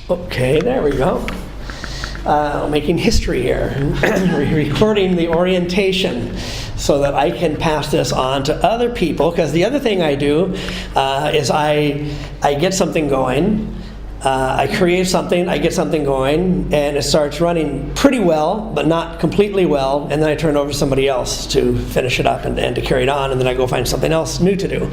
Okay, there we go. Making history here, recording the orientation so that I can pass this on to other people. Because the other thing I do is I get something going, I create something, I get something going, and it starts running pretty well, but not completely well, and then I turn it over to somebody else to finish it up and to carry it on, and then I go find something else new to do.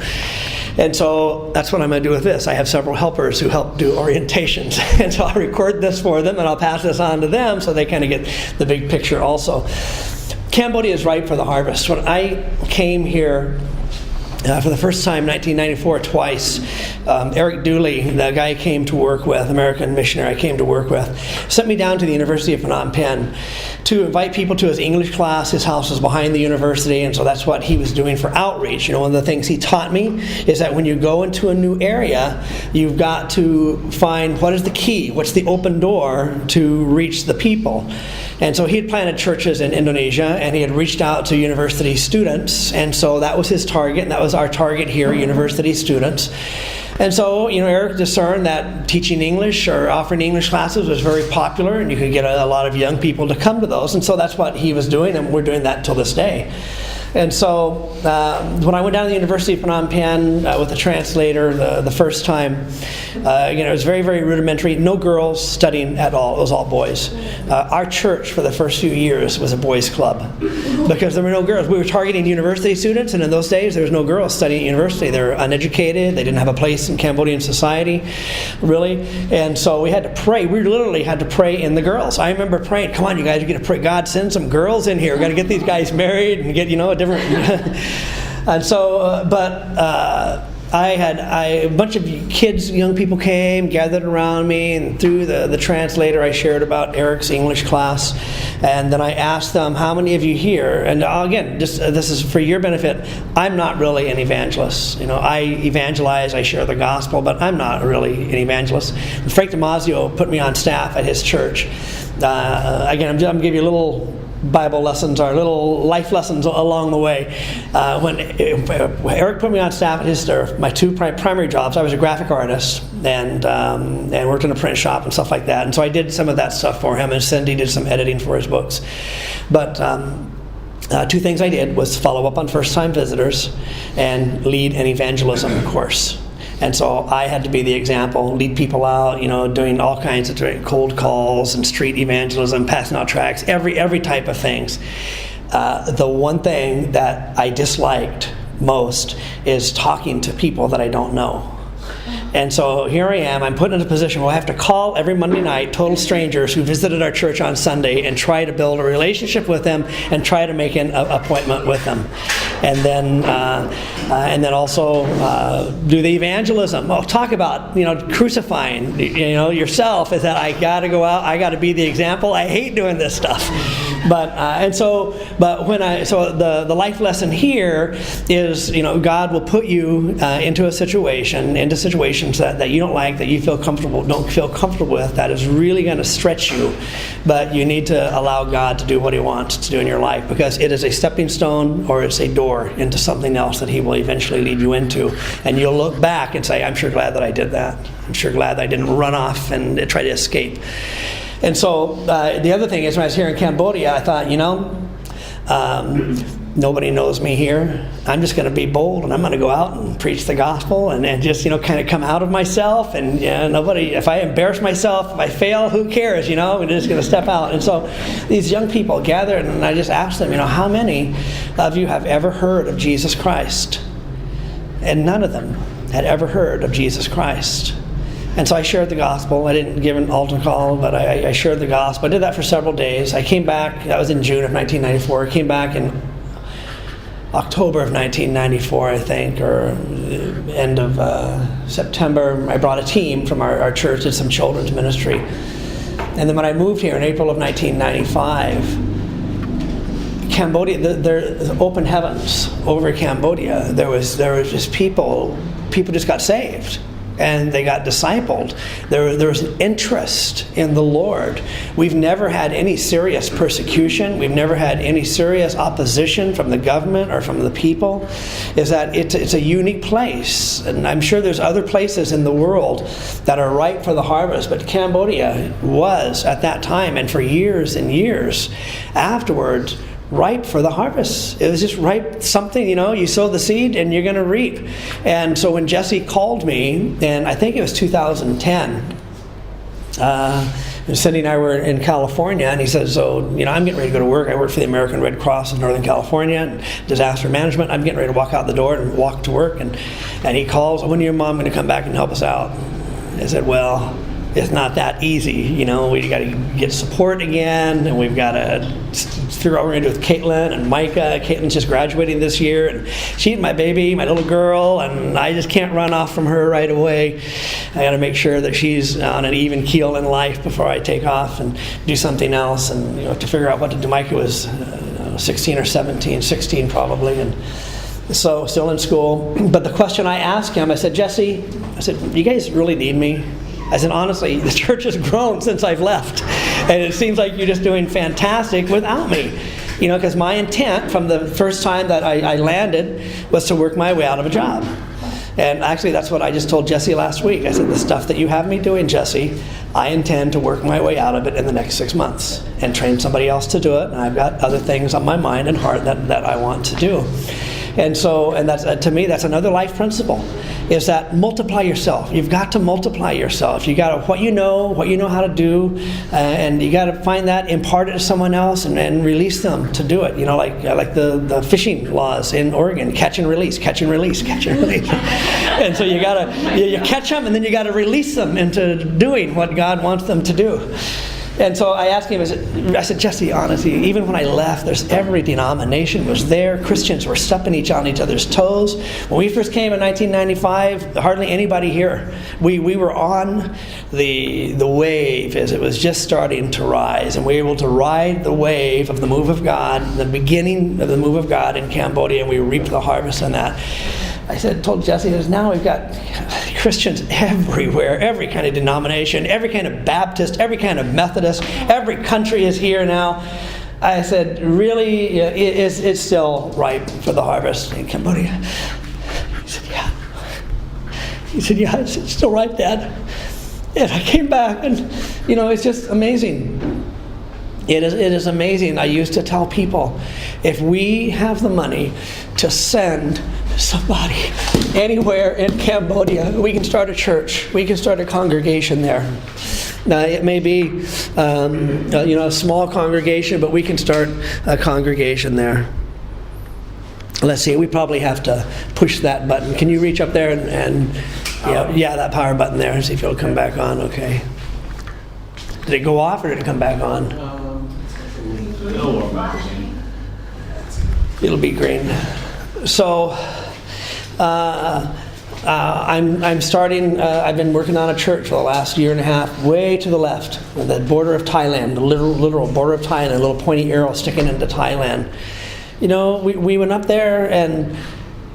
And so that's what I'm going to do with this. I have several helpers who help do orientations. And so I'll record this for them and I'll pass this on to them so they kind of get the big picture also. Cambodia is ripe for the harvest. When I came here for the first time, 1994, twice, Eric Dooley, the guy I came to work with, American missionary I came to work with, sent me down to the University of Phnom Penh to invite people to his English class. His house was behind the university, and so that's what he was doing for outreach. You know, one of the things he taught me is that when you go into a new area, you've got to find what is the key, what's the open door to reach the people. And so he had planted churches in Indonesia, and he had reached out to university students, and so that was his target, and that was our target here, university students. And so, you know, Eric discerned that teaching English or offering English classes was very popular, and you could get a lot of young people to come to those, and so that's what he was doing, and we're doing that till this day. And so when I went down to the University of Phnom Penh with a translator the first time, it was very, very rudimentary. No girls studying at all. It was all boys. Our church for the first few years was a boys' club because there were no girls. We were targeting university students, and in those days there was no girls studying at university. They were uneducated. They didn't have a place in Cambodian society, really. And so we had to pray. We literally had to pray in the girls. I remember praying, come on, you guys, you got to pray. God, send some girls in here. We've got to get these guys married and get, a different... And so, a bunch of kids, young people came, gathered around me, and through the translator I shared about Eric's English class, and then I asked them, how many of you here, and again, this is for your benefit, I'm not really an evangelist. I evangelize, I share the gospel, but I'm not really an evangelist. Frank DiMaggio put me on staff at his church. Again, I'm going to give you a little Bible lessons or little life lessons along the way. When Eric put me on staff at my two primary jobs, I was a graphic artist and worked in a print shop and stuff like that. And so I did some of that stuff for him, and Cindy did some editing for his books. But two things I did was follow up on first-time visitors and lead an evangelism course. And so I had to be the example, lead people out, doing all kinds of cold calls and street evangelism, passing out tracts, every type of things. The one thing that I disliked most is talking to people that I don't know. And so here I am, I'm put in a position where I have to call every Monday night total strangers who visited our church on Sunday and try to build a relationship with them and try to make an appointment with them. And then also do the evangelism. Well, talk about, crucifying, yourself, is that I got to go out, I got to be the example. I hate doing this stuff. But the life lesson here is, God will put you into situations that you don't like, that you don't feel comfortable with, that is really going to stretch you. But you need to allow God to do what He wants to do in your life, because it is a stepping stone or it's a door into something else that He will eventually lead you into. And you'll look back and say, I'm sure glad that I did that. I'm sure glad that I didn't run off and try to escape. And so the other thing is, when I was here in Cambodia, I thought, nobody knows me here. I'm just going to be bold, and I'm going to go out and preach the gospel and just, kind of come out of myself. And nobody, if I embarrass myself, if I fail, who cares, I'm just going to step out. And so these young people gathered, and I just asked them, how many of you have ever heard of Jesus Christ? And none of them had ever heard of Jesus Christ. And so I shared the gospel. I didn't give an altar call, but I shared the gospel. I did that for several days. I came back, that was in June of 1994. I came back in October of 1994, I think, or end of September. I brought a team from our church, did some children's ministry. And then when I moved here in April of 1995, Cambodia, there's open heavens over Cambodia. There was just people just got saved. and they got discipled. There was an interest in the Lord. We've never had any serious persecution. We've never had any serious opposition from the government or from the people. Is that it's a unique place. And I'm sure there's other places in the world that are ripe for the harvest, but Cambodia was at that time, and for years and years afterwards, ripe for the harvest. It was just ripe, something, you sow the seed and you're going to reap. And so when Jesse called me, and I think it was 2010, Cindy and I were in California, and he says, so, I'm getting ready to go to work. I work for the American Red Cross in Northern California, and disaster management. I'm getting ready to walk out the door and walk to work. And he calls, when are your mom going to come back and help us out? I said, well, it's not that easy. We got to get support again, and we've got to figure out what we're going to do with Caitlin and Micah. Caitlin's just graduating this year, and she's my baby, my little girl, and I just can't run off from her right away. I got to make sure that she's on an even keel in life before I take off and do something else, and to figure out what to do. Micah was 16 or 17, 16 probably, and so still in school. But the question I asked him, I said, Jesse, you guys really need me? I said, honestly, the church has grown since I've left, and it seems like you're just doing fantastic without me. Because my intent from the first time that I landed was to work my way out of a job. And actually, that's what I just told Jesse last week. I said, the stuff that you have me doing, Jesse, I intend to work my way out of it in the next 6 months and train somebody else to do it. And I've got other things on my mind and heart that I want to do. And that's to me, that's another life principle, is that multiply yourself. You've got to multiply yourself. You got to what you know how to do, and you got to find that, impart it to someone else, and release them to do it. Like the fishing laws in Oregon, catch and release, catch and release, catch and release. And so you catch them, and then you got to release them into doing what God wants them to do. And so I asked him, I said, Jesse, honestly, even when I left, every denomination was there. Christians were stepping on each other's toes. When we first came in 1995, hardly anybody here. We were on the wave as it was just starting to rise. And we were able to ride the wave of the move of God, the beginning of the move of God in Cambodia, and we reaped the harvest on that. I told Jesse, now we've got Christians everywhere, every kind of denomination, every kind of Baptist, every kind of Methodist, every country is here now. I said, really, it's still ripe for the harvest in Cambodia? He said, yeah. He said, yeah, it's still ripe, Dad. And I came back, and, it's just amazing. It is amazing. I used to tell people, if we have the money to send somebody anywhere in Cambodia, we can start a church. We can start a congregation there. Now, it may be a small congregation, but we can start a congregation there. Let's see, we probably have to push that button. Can you reach up there and that power button there, and see if it'll come back on? Okay. Did it go off or did it come back on? It'll be green. So I'm starting. I've been working on a church for the last year and a half, way to the left, the border of Thailand, the literal border of Thailand, a little pointy arrow sticking into Thailand. We went up there and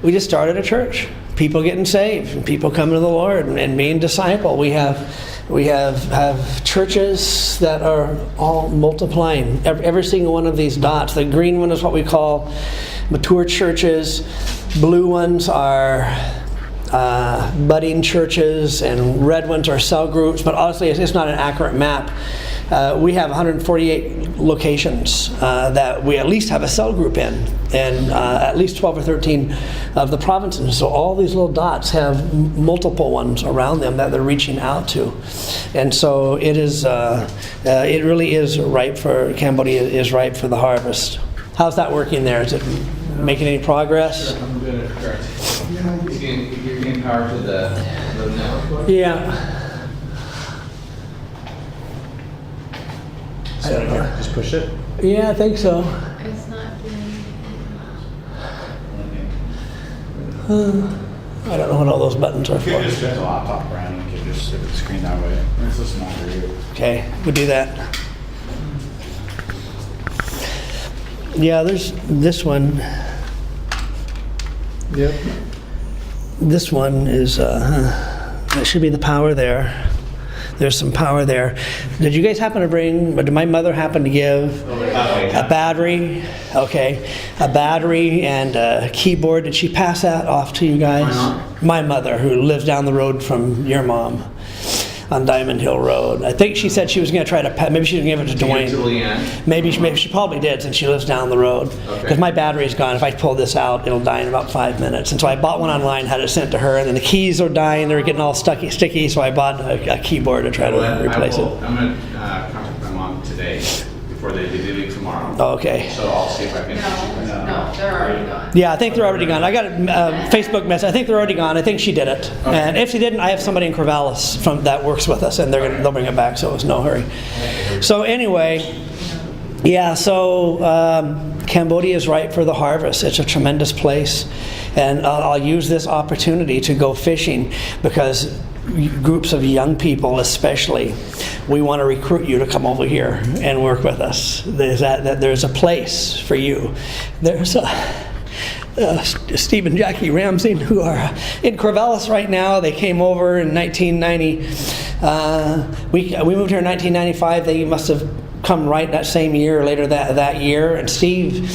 we just started a church. People getting saved, and people coming to the Lord and being discipled. We have churches that are all multiplying. Every single one of these dots. The green one is what we call mature churches. Blue ones are budding churches, and red ones are cell groups. But honestly, it's not an accurate map. We have 148 locations that we at least have a cell group in, and at least 12 or 13 of the provinces. So all these little dots have multiple ones around them that they're reaching out to. And so it really is ripe for, Cambodia is ripe for the harvest. How's that working there? Is it making any progress? Sure, I'm doing it correct. You're getting power to the network? Yeah. I don't know. Just push it? Yeah, I think so. It's not doing I don't know what all those buttons are You could for. just spin the laptop around and you could just sit at the screen that way. It's just not for you. Okay, we'll do that. Yeah, there's this one. Yep. This one is That should be the power there. There's some power there. Did you guys happen to bring, or did my mother happen to give a battery? Okay. A battery and a keyboard. Did she pass that off to you guys? My mother, who lives down the road from your mom on Diamond Hill Road. I think she said she was going to try to, maybe she didn't give it to Dwayne. Maybe she probably did, since she lives down the road. Because my battery's gone. If I pull this out, it'll die in about 5 minutes. And so I bought one online, had it sent to her, and then the keys are dying. They were getting all sticky, so I bought a keyboard to try to replace it. I'm going to contact my mom today before they leave tomorrow. Okay. So I'll see if I can. No, they're already gone. Yeah, I think they're already gone. I got a Facebook message. I think they're already gone. I think she did it. Okay. And if she didn't, I have somebody in Corvallis that works with us, and they'll bring it back, so it's no hurry. So anyway, yeah, so Cambodia is ripe for the harvest. It's a tremendous place. And I'll use this opportunity to go fishing, because groups of young people especially, we want to recruit you to come over here and work with us. There's a place for you. There's Steve and Jackie Ramsey, who are in Corvallis right now. They came over in 1990. We moved here in 1995. They must have come right that same year or later that year. And Steve,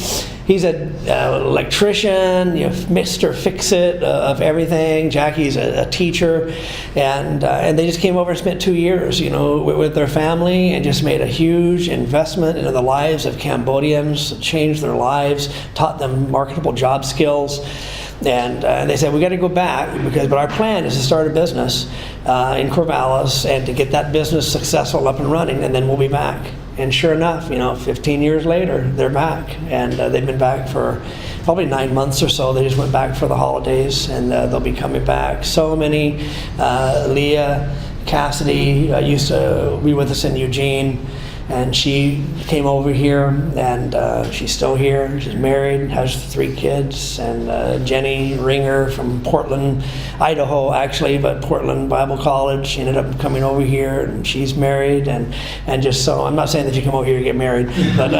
he's an electrician, Mr. Fix-It of everything. Jackie's a teacher, and they just came over and spent 2 years, with their family, and just made a huge investment into the lives of Cambodians, changed their lives, taught them marketable job skills. And they said, we got to go back, but our plan is to start a business in Corvallis and to get that business successful, up and running, and then we'll be back. And sure enough, 15 years later, they're back. And they've been back for probably 9 months or so. They just went back for the holidays, and they'll be coming back. So many. Leah Cassidy used to be with us in Eugene, and she came over here, and she's still here. She's married, has 3 kids. And Jenny Ringer from Portland, Idaho, actually, but Portland Bible College. She ended up coming over here, and she's married. And just so, I'm not saying that you come over here to get married, but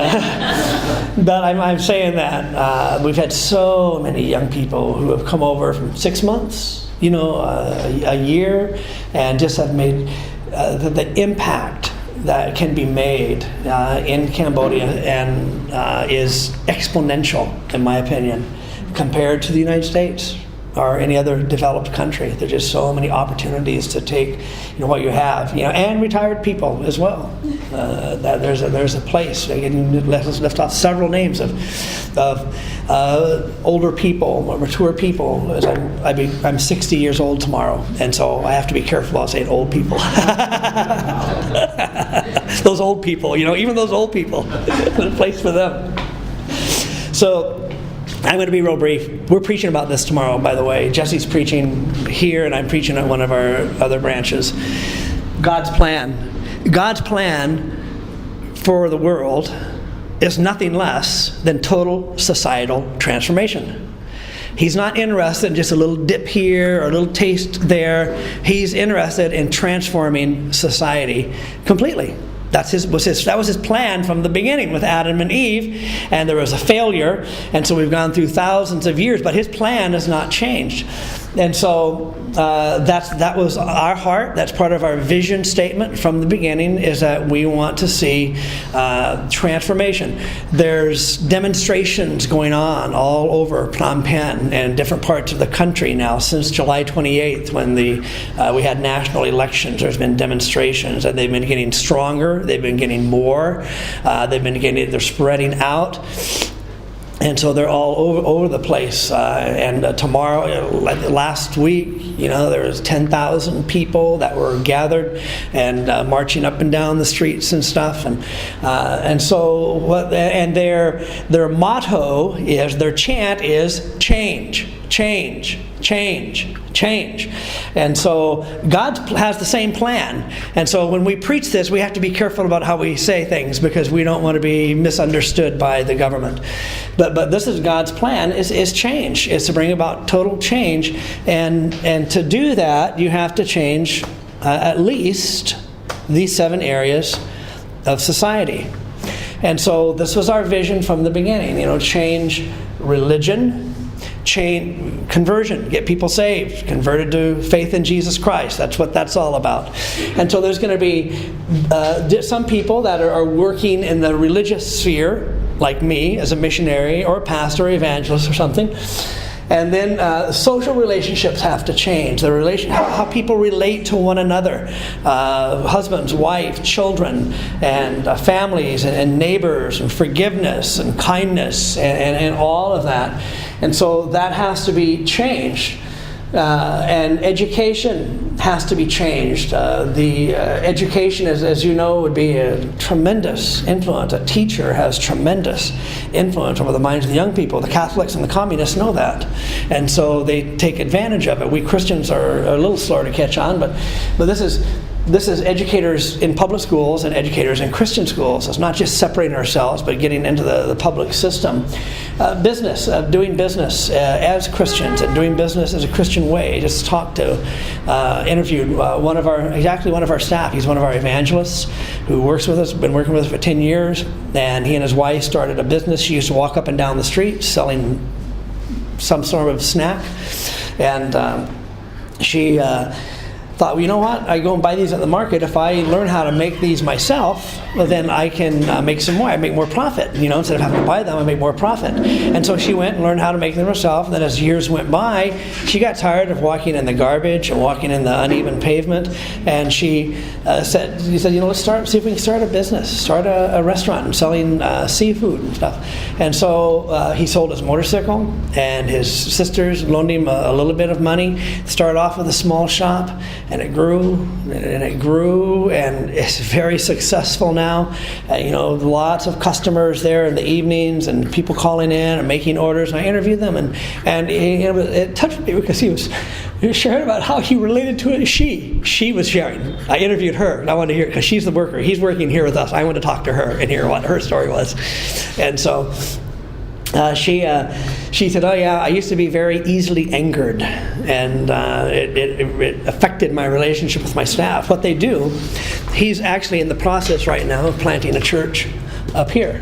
but I'm saying that we've had so many young people who have come over from 6 months, a year, and just have made the impact that can be made in Cambodia and is exponential, in my opinion, compared to the United States or any other developed country. There's just so many opportunities to take what you have, and retired people as well. That there's a place. Let's lift off several names of older people, mature people. As I'm 60 years old tomorrow, and so I have to be careful about saying old people. Those old people, even those old people, there's a place for them. So I'm going to be real brief. We're preaching about this tomorrow, by the way. Jesse's preaching here, and I'm preaching at one of our other branches. God's plan. God's plan for the world is nothing less than total societal transformation. He's not interested in just a little dip here or a little taste there. He's interested in transforming society completely. That was his plan from the beginning with Adam and Eve, and there was a failure, and so we've gone through thousands of years, but his plan has not changed. And so that was our heart. That's part of our vision statement from the beginning, is that we want to see transformation. There's demonstrations going on all over Phnom Penh and different parts of the country now since July 28th, when we had national elections. There's been demonstrations, and they've been getting stronger. They've been getting more. They're spreading out. And so they're all over the place. And tomorrow, last week, there was 10,000 people that were gathered and marching up and down the streets and stuff. And so their motto is, their chant is change, change, change, change. And so God has the same plan. And so when we preach this, we have to be careful about how we say things, because we don't want to be misunderstood by the government. But this is God's plan, is change. It's to bring about total change. And to do that, you have to change at least these 7 areas of society. And so this was our vision from the beginning, change religion, conversion, get people saved, converted to faith in Jesus Christ. That's what that's all about. And so there's going to be some people that are working in the religious sphere, like me as a missionary or a pastor or evangelist or something. And then social relationships have to change. How people relate to one another, husbands, wives, children, and families, and neighbors, and forgiveness, and kindness, and all of that. And so that has to be changed. And education has to be changed. The education, as you know, would be a tremendous influence. A teacher has tremendous influence over the minds of the young people. The Catholics and the communists know that. And so they take advantage of it. We Christians are a little slower to catch on, but this is educators in public schools and educators in Christian schools. It's not just separating ourselves, but getting into the public system. Business, doing business as Christians and doing business as a Christian way. Just interviewed one of our staff. He's one of our evangelists who works with us, been working with us for 10 years, and he and his wife started a business. She used to walk up and down the street selling some sort of snack, and she thought, well, you know what? I go and buy these at the market. If I learn how to make these myself, well, then I can make some more. I make more profit. Instead of having to buy them, I make more profit. And so she went and learned how to make them herself. And then as years went by, she got tired of walking in the garbage and walking in the uneven pavement. And she said, let's see if we can start a business, start a restaurant selling seafood and stuff. And so he sold his motorcycle, and his sisters loaned him a little bit of money. Started off with a small shop. And it grew, and it's very successful now. Lots of customers there in the evenings, and people calling in and making orders. And I interviewed them, and it touched me because he was sharing about how he related to it. She was sharing. I interviewed her, and I wanted to hear, because she's the worker. He's working here with us. I wanted to talk to her and hear what her story was. And so she said, "Oh yeah, I used to be very easily angered, and it affected my relationship with my staff." What they do, he's actually in the process right now of planting a church up here.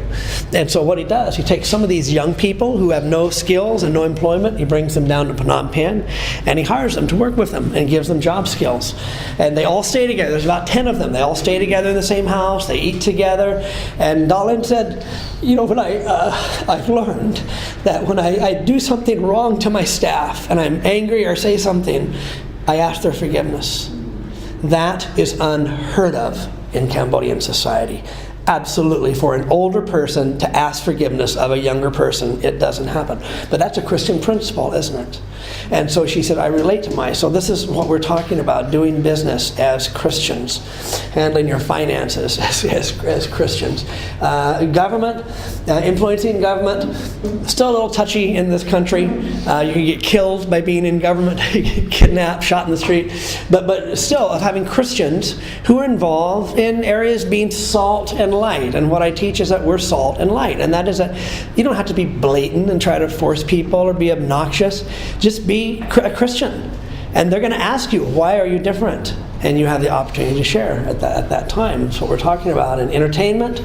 And so what he does, he takes some of these young people who have no skills and no employment, he brings them down to Phnom Penh, and he hires them to work with him and gives them job skills. And they all stay together. There's about 10 of them. They all stay together in the same house. They eat together. And Dalin said, when I've learned that when I do something wrong to my staff and I'm angry or say something, I ask their forgiveness. That is unheard of in Cambodian society. Absolutely, for an older person to ask forgiveness of a younger person, it doesn't happen. But that's a Christian principle, isn't it? And so she said, I relate to so this is what we're talking about, doing business as Christians, handling your finances as Christians. Government, influencing government, still a little touchy in this country. You can get killed by being in government, you get kidnapped, shot in the street. But still, of having Christians who are involved in areas being salt and light. And what I teach is that we're salt and light. And that is that you don't have to be blatant and try to force people or be obnoxious. Just be a Christian. And they're going to ask you, why are you different? And you have the opportunity to share at that time. That's what we're talking about. And entertainment,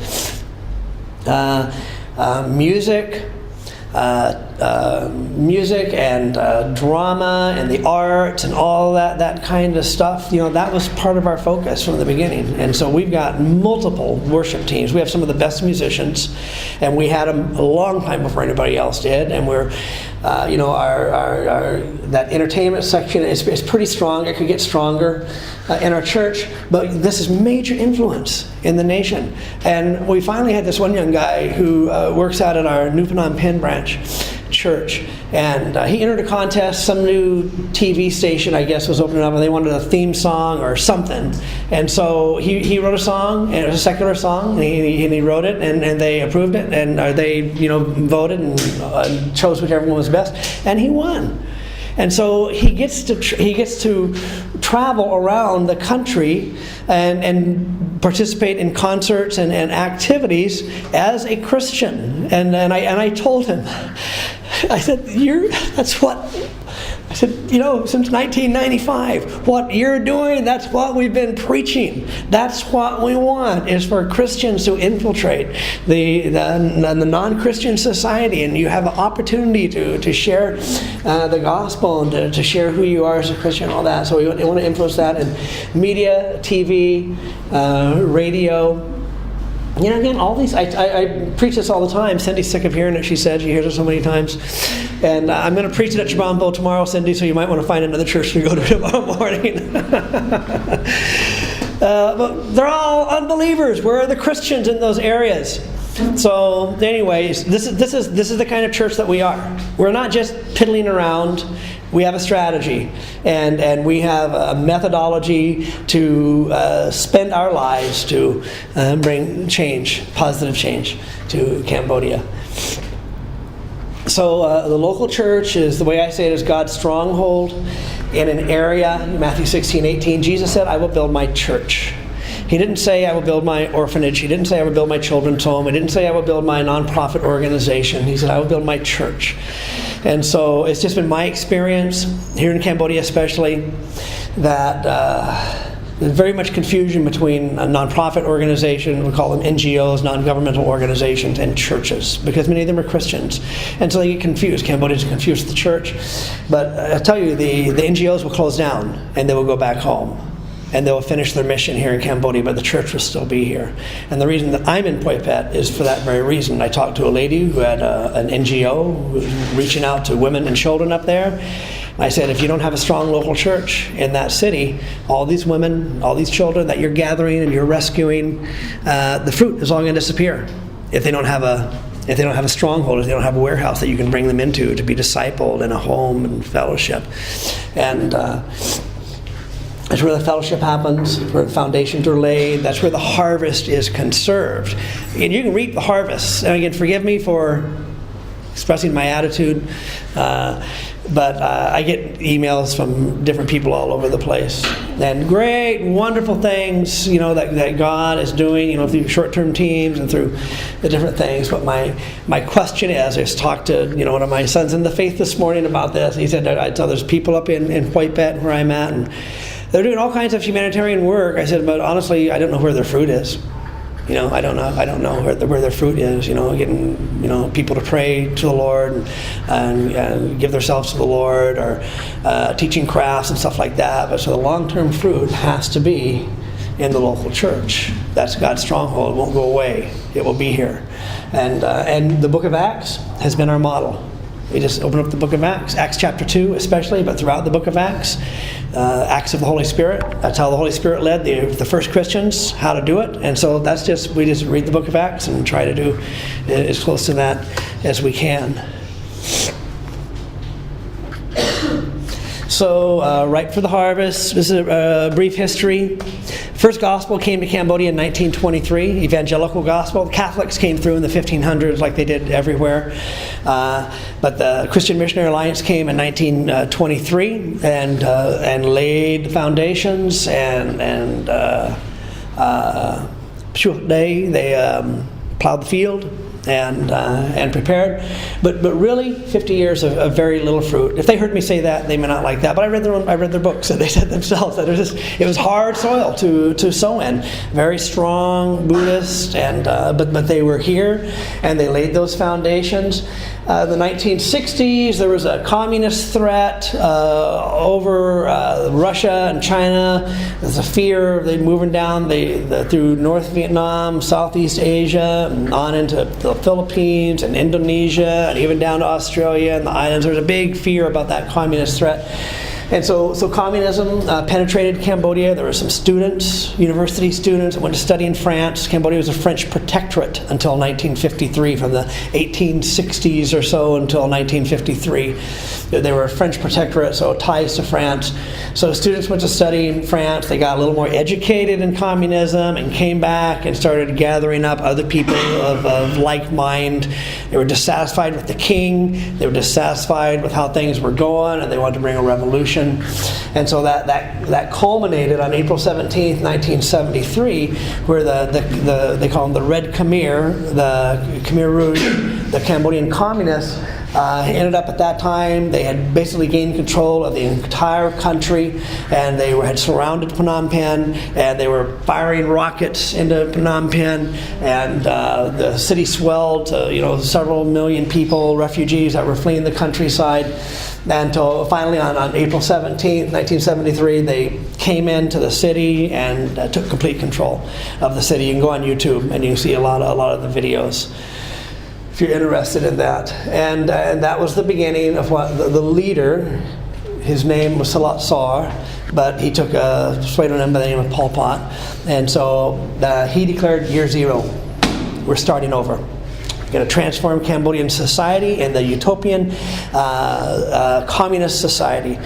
music and drama and the arts and all that kind of stuff, that was part of our focus from the beginning. And so we've got multiple worship teams. We have some of the best musicians, and we had them a long time before anybody else did. And we're, our that entertainment section is pretty strong. It could get stronger in our church, but this is major influence in the nation. And we finally had this one young guy who works out at our New Phnom Penh branch church, and he entered a contest. Some new TV station, I guess, was opening up, and they wanted a theme song or something. And so he wrote a song, and it was a secular song, and he wrote it, and they approved it, and they voted and chose whichever one was best, and he won. And so he gets to travel around the country and participate in concerts and activities as a Christian. And I told him, I said, that's what I said, since 1995, what you're doing, that's what we've been preaching. That's what we want, is for Christians to infiltrate the non-Christian society, and you have an opportunity to share the gospel and to share who you are as a Christian and all that. So we want to influence that in media, TV, radio. Again, all these, I preach this all the time. Cindy's sick of hearing it, she said. She hears it so many times. And I'm going to preach it at Chibambo tomorrow, Cindy, so you might want to find another church to go to tomorrow morning. But they're all unbelievers. We're the Christians in those areas. So anyways, this is the kind of church that we are. We're not just piddling around. We have a strategy, and we have a methodology to spend our lives to bring change, positive change to Cambodia. So the local church is, the way I say it, is God's stronghold in an area. Matthew 16:18, Jesus said, I will build my church. He didn't say I will build my orphanage. He didn't say I will build my children's home. He didn't say I will build my nonprofit organization. He said I will build my church. And so it's just been my experience here in Cambodia especially that there's very much confusion between a nonprofit organization, we call them NGOs, non-governmental organizations, and churches, because many of them are Christians. And so they get confused. Cambodians are confused with the church. But I tell you, the NGOs will close down and they will go back home. And they will finish their mission here in Cambodia, but the church will still be here. And the reason that I'm in Phoi Phet is for that very reason. I talked to a lady who had an NGO who was reaching out to women and children up there. I said, if you don't have a strong local church in that city, all these women, all these children that you're gathering and you're rescuing, the fruit is all going to disappear if they don't have a stronghold, if they don't have a warehouse that you can bring them into to be discipled in a home and fellowship. And that's where the fellowship happens, where the foundations are laid. That's where the harvest is conserved. And you can reap the harvest. And again, forgive me for expressing my attitude, but I get emails from different people all over the place. And great, wonderful things, that God is doing, through short-term teams and through the different things. But my question is, I just talked to, one of my sons in the faith this morning about this. He said, I tell there's people up in Phoi Phet where I'm at, and they're doing all kinds of humanitarian work. I said, but honestly, I don't know where their fruit is. I don't know where their fruit is. Getting people to pray to the Lord and give themselves to the Lord, or teaching crafts and stuff like that. But so the long-term fruit has to be in the local church. That's God's stronghold. It won't go away. It will be here. And the Book of Acts has been our model. We just open up the book of Acts, Acts chapter 2 especially, but throughout the book of Acts, Acts of the Holy Spirit. That's how the Holy Spirit led the first Christians how to do it. And so we just read the book of Acts and try to do as close to that as we can. So, Ripe for the Harvest. This is a brief history. First gospel came to Cambodia in 1923, evangelical gospel. Catholics came through in the 1500s like they did everywhere. But the Christian Missionary Alliance came in 1923 and laid foundations they plowed the field and prepared, but really 50 years of very little fruit. If they heard me say that, they may not like that. But I read their books, and they said themselves that it was hard soil to sow in. Very strong Buddhist, and but they were here, and they laid those foundations. The 1960s, there was a communist threat over Russia and China. There's a fear of they moving down through North Vietnam, Southeast Asia, and on into the Philippines and Indonesia, and even down to Australia and the islands. There was a big fear about that communist threat. And so communism penetrated Cambodia. There were some students, university students, that went to study in France. Cambodia was a French protectorate until 1953, from the 1860s or so until 1953. They were a French protectorate, so ties to France. So students went to study in France. They got a little more educated in communism and came back and started gathering up other people of like mind. They were dissatisfied with the king. They were dissatisfied with how things were going, and they wanted to bring a revolution. And so that culminated on April 17th, 1973, where they call them the Red Khmer, the Khmer Rouge, the Cambodian communists Ended up at that time, they had basically gained control of the entire country, and they had surrounded Phnom Penh, and they were firing rockets into Phnom Penh, and the city swelled to several million people, refugees that were fleeing the countryside. Until finally on April 17th, 1973, they came into the city and took complete control of the city. You can go on YouTube and you can see a lot of the videos if you're interested in that. And that was the beginning of what the leader, his name was Salat Sar, but he took a pseudonym by the name of Pol Pot. And so he declared year zero. We're starting over. Going to transform Cambodian society and the utopian communist society.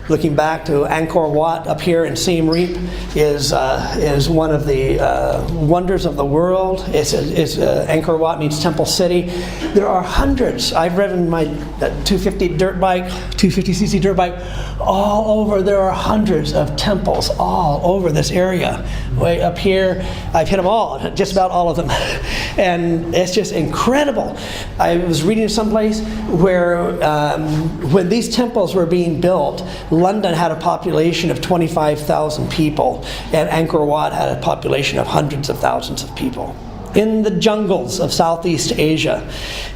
Looking back to Angkor Wat up here in Siem Reap is one of the wonders of the world. Angkor Wat means Temple City. There are hundreds. I've ridden my 250cc dirt bike all over. There are hundreds of temples all over this area. Way up here, I've hit them all, just about all of them. And it's just incredible. I was reading someplace where when these temples were being built, London had a population of 25,000 people, and Angkor Wat had a population of hundreds of thousands of people in the jungles of Southeast Asia.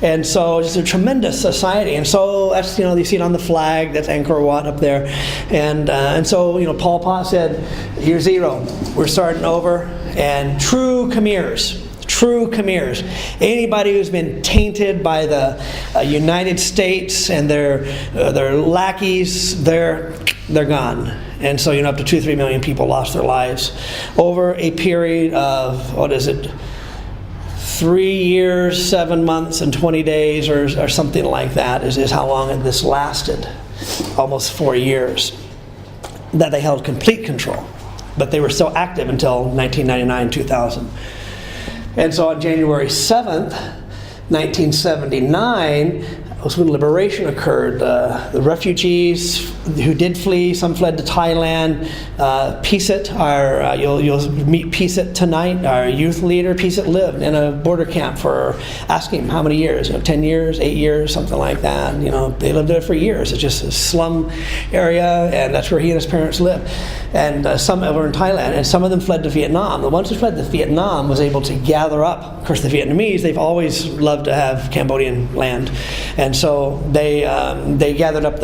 And so it's a tremendous society. And so that's, you see it on the flag, that's Angkor Wat up there. And so, Pol Pot said, year zero, we're starting over, and true Khmers, anybody who's been tainted by the United States and their lackeys, they're gone. And so up to 2-3 million people lost their lives over a period of 3 years, 7 months, and 20 days, or something like that is how long this lasted. Almost 4 years that they held complete control, but they were still active until 1999-2000. And so on January 7th, 1979, was when liberation occurred. The refugees who did flee, some fled to Thailand. Pisit, you'll meet Pisit tonight, our youth leader. Pisit lived in a border camp for, ask him how many years, 10 years, 8 years, something like that. They lived there for years. It's just a slum area, and that's where he and his parents lived. And some were in Thailand, and some of them fled to Vietnam. The ones who fled to Vietnam was able to gather up. Of course, the Vietnamese, they've always loved to have Cambodian land. And so they gathered up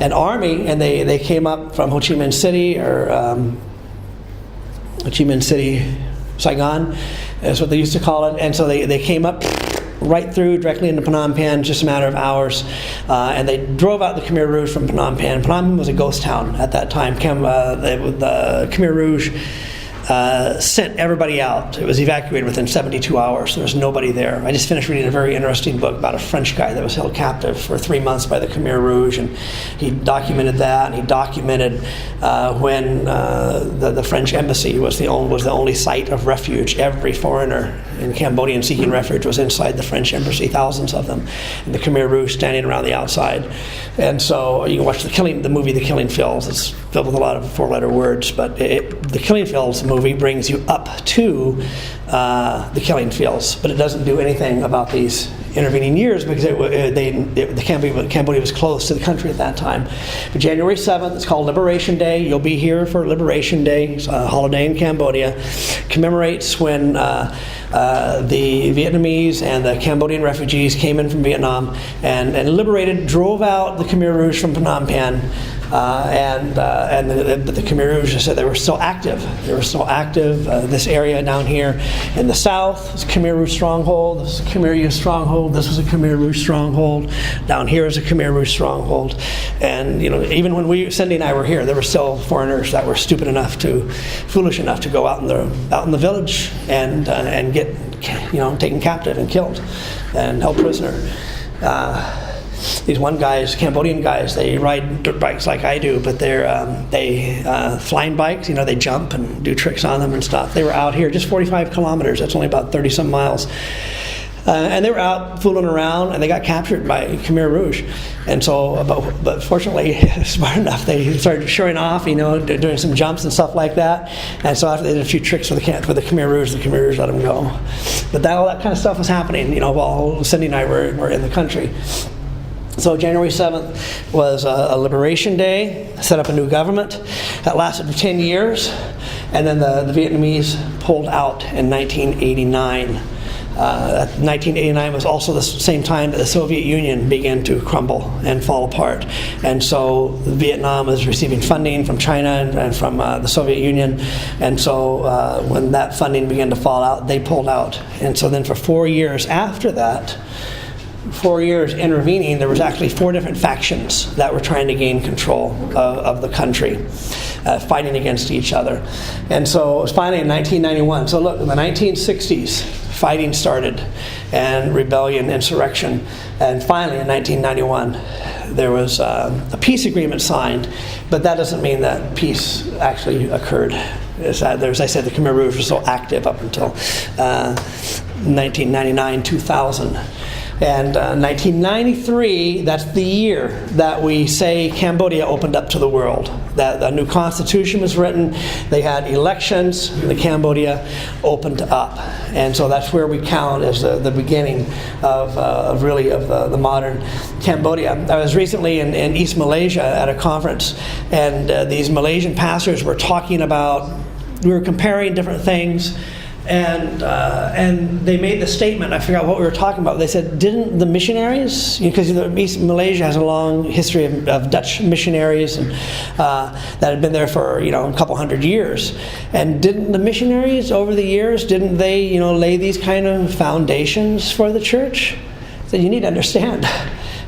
an army, and they came up from Ho Chi Minh City, or Ho Chi Minh City, Saigon, that's what they used to call it. And so they came up right through directly into Phnom Penh, just a matter of hours, and they drove out the Khmer Rouge from Phnom Penh. Phnom Penh was a ghost town at that time. The Khmer Rouge sent everybody out. It was evacuated within 72 hours. There was nobody there. I just finished reading a very interesting book about a French guy that was held captive for 3 months by the Khmer Rouge, and he documented that, and he documented when the French embassy was the only site of refuge. Every foreigner in Cambodia seeking refuge was inside the French embassy, thousands of them, and the Khmer Rouge standing around the outside. And so you can watch the movie The Killing Fields. It's filled with a lot of four-letter words, but the Killing Fields movie brings you up to the Killing Fields, but it doesn't do anything about these intervening years because Cambodia was close to the country at that time. But January 7th, it's called Liberation Day. You'll be here for Liberation Day. It's a holiday in Cambodia. Commemorates when the Vietnamese and the Cambodian refugees came in from Vietnam and drove out the Khmer Rouge from Phnom Penh. The Khmer Rouge said they were still active. This area down here in the south is a Khmer Rouge stronghold. This is a Khmer Rouge stronghold. This was a Khmer Rouge stronghold. Down here is a Khmer Rouge stronghold. And even when Cindy and I were here, there were still foreigners that were foolish enough to go out in the village and get taken captive and killed and held prisoner. These Cambodian guys, they ride dirt bikes like I do, but they're flying bikes. They jump and do tricks on them and stuff. They were out here just 45 kilometers. That's only about 30-some miles. And they were out fooling around, and they got captured by Khmer Rouge. And so, but fortunately, smart enough, they started showing off, doing some jumps and stuff like that. And so after they did a few tricks with the Khmer Rouge let them go. But all that kind of stuff was happening, while Cindy and I were in the country. So January 7th was a liberation day, set up a new government that lasted for 10 years, and then the Vietnamese pulled out in 1989. 1989 was also the same time that the Soviet Union began to crumble and fall apart. And so Vietnam was receiving funding from China and from the Soviet Union. And so when that funding began to fall out, they pulled out. And so then for 4 years after that, 4 years intervening, there was actually 4 different factions that were trying to gain control of the country, fighting against each other. And so it was finally in 1991. So look, in the 1960s, fighting started, and rebellion, insurrection. And finally, in 1991, there was a peace agreement signed, but that doesn't mean that peace actually occurred. As I said, the Khmer Rouge was so active up until 1999, 2000. And 1993, that's the year that we say Cambodia opened up to the world. That a new constitution was written, they had elections, and Cambodia opened up. And so that's where we count as the beginning of the modern Cambodia. I was recently in East Malaysia at a conference, and these Malaysian pastors were talking about, we were comparing different things, and they made the statement, I forgot what we were talking about, they said, didn't the missionaries, because East Malaysia has a long history of Dutch missionaries and, that had been there for a couple hundred years, and didn't the missionaries over the years, didn't they lay these kind of foundations for the church? So you need to understand,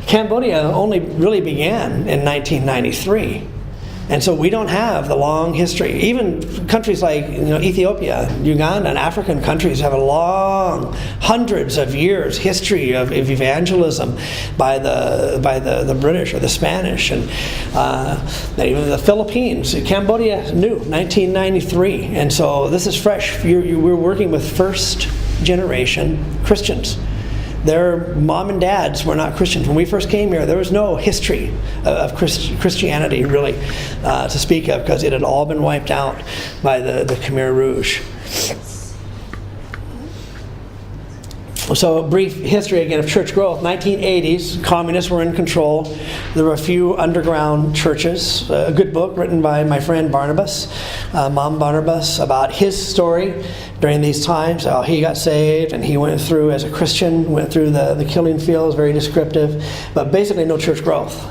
Cambodia only really began in 1993. And so we don't have the long history. Even countries like Ethiopia, Uganda, and African countries have a long, hundreds of years history of evangelism by the British or the Spanish, and even the Philippines. Cambodia new, 1993, and so this is fresh. We're working with first generation Christians. Their mom and dads were not Christians. When we first came here, there was no history of Christianity, really, to speak of, because it had all been wiped out by the Khmer Rouge. So a brief history again of church growth. 1980s, communists were in control. There were a few underground churches. A good book written by my friend Barnabas, Mom Barnabas, about his story during these times, how he got saved and he went through as a Christian, went through the killing fields, very descriptive, but basically no church growth.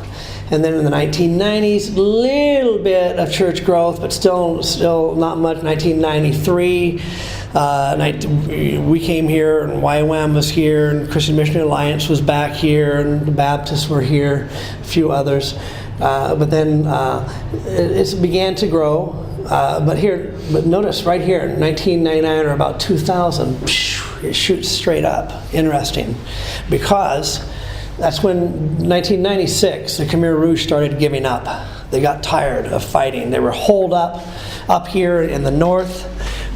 And then in the 1990s, little bit of church growth, but still not much. 1993, we came here, and YWAM was here, and Christian Missionary Alliance was back here, and the Baptists were here, a few others. But then it began to grow. But notice right here, 1999 or about 2000, it shoots straight up. Interesting, because that's when 1996 the Khmer Rouge started giving up. They got tired of fighting. They were holed up here in the north,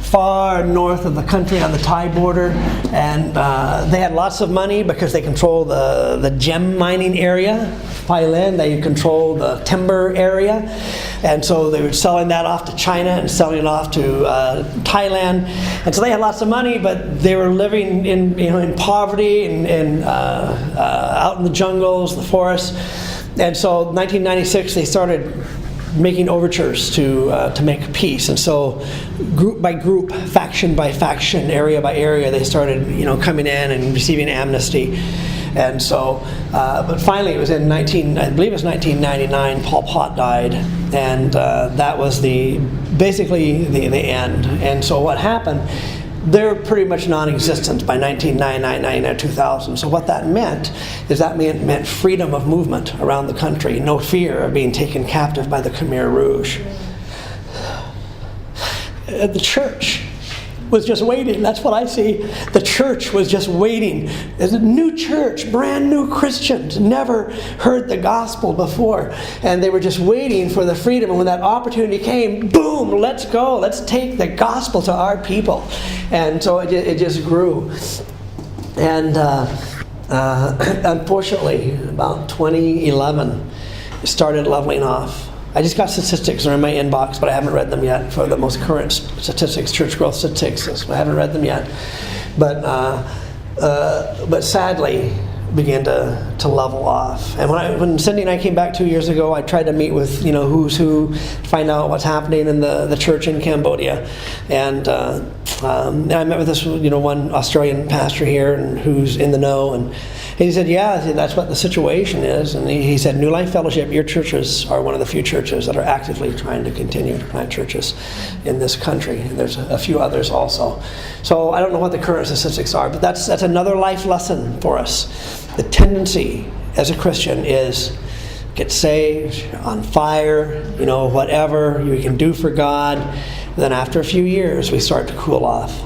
far north of the country on the Thai border, and they had lots of money because they control the gem mining area. Thailand, they control the timber area, and so they were selling that off to China and selling it off to Thailand, and so they had lots of money, but they were living in poverty and out in the jungles, the forests, and so 1996 they started making overtures to make peace, and so group by group, faction by faction, area by area, they started coming in and receiving amnesty. And so, but finally, it was in I believe it was 1999. Pol Pot died, and that was basically the end. And so, what happened? They're pretty much non-existent by 1999 or 2000. So what that meant is meant freedom of movement around the country, no fear of being taken captive by the Khmer Rouge. The church was just waiting. That's what I see. The church was just waiting. There's a new church, brand new Christians, never heard the gospel before. And they were just waiting for the freedom. And when that opportunity came, boom, let's go. Let's take the gospel to our people. And so it just grew. And unfortunately, about 2011, it started leveling off. I just got statistics. They're in my inbox, but I haven't read them yet for the most current statistics, church growth statistics. I haven't read them yet. But sadly, began to level off. And when Cindy and I came back 2 years ago, I tried to meet with who's who, find out what's happening in the church in Cambodia, and I met with this one Australian pastor here, and who's in the know, and he said, yeah, that's what the situation is. And he said, New Life Fellowship, your churches are one of the few churches that are actively trying to continue to plant churches in this country. And there's a few others also. So I don't know what the current statistics are, but that's another life lesson for us. The tendency as a Christian is get saved, on fire, whatever you can do for God. Then after a few years, we start to cool off,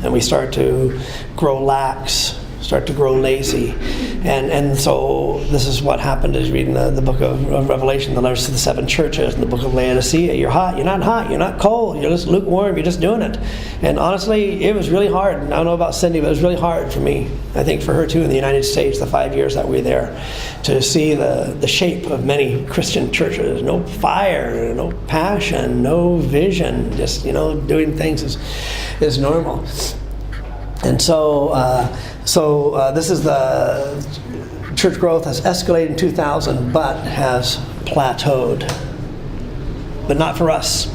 and we start to grow lax, start to grow lazy. And so this is what happened as reading the book of Revelation, the letters to the 7 churches, and the book of Laodicea. You're hot, you're not cold, you're just lukewarm, you're just doing it. And honestly, it was really hard. I don't know about Cindy, but it was really hard for me. I think for her too, in the United States, the 5 years that we were there, to see the shape of many Christian churches. No fire, no passion, no vision, just doing things is normal. And so this is the church growth has escalated in 2000, but has plateaued. But not for us.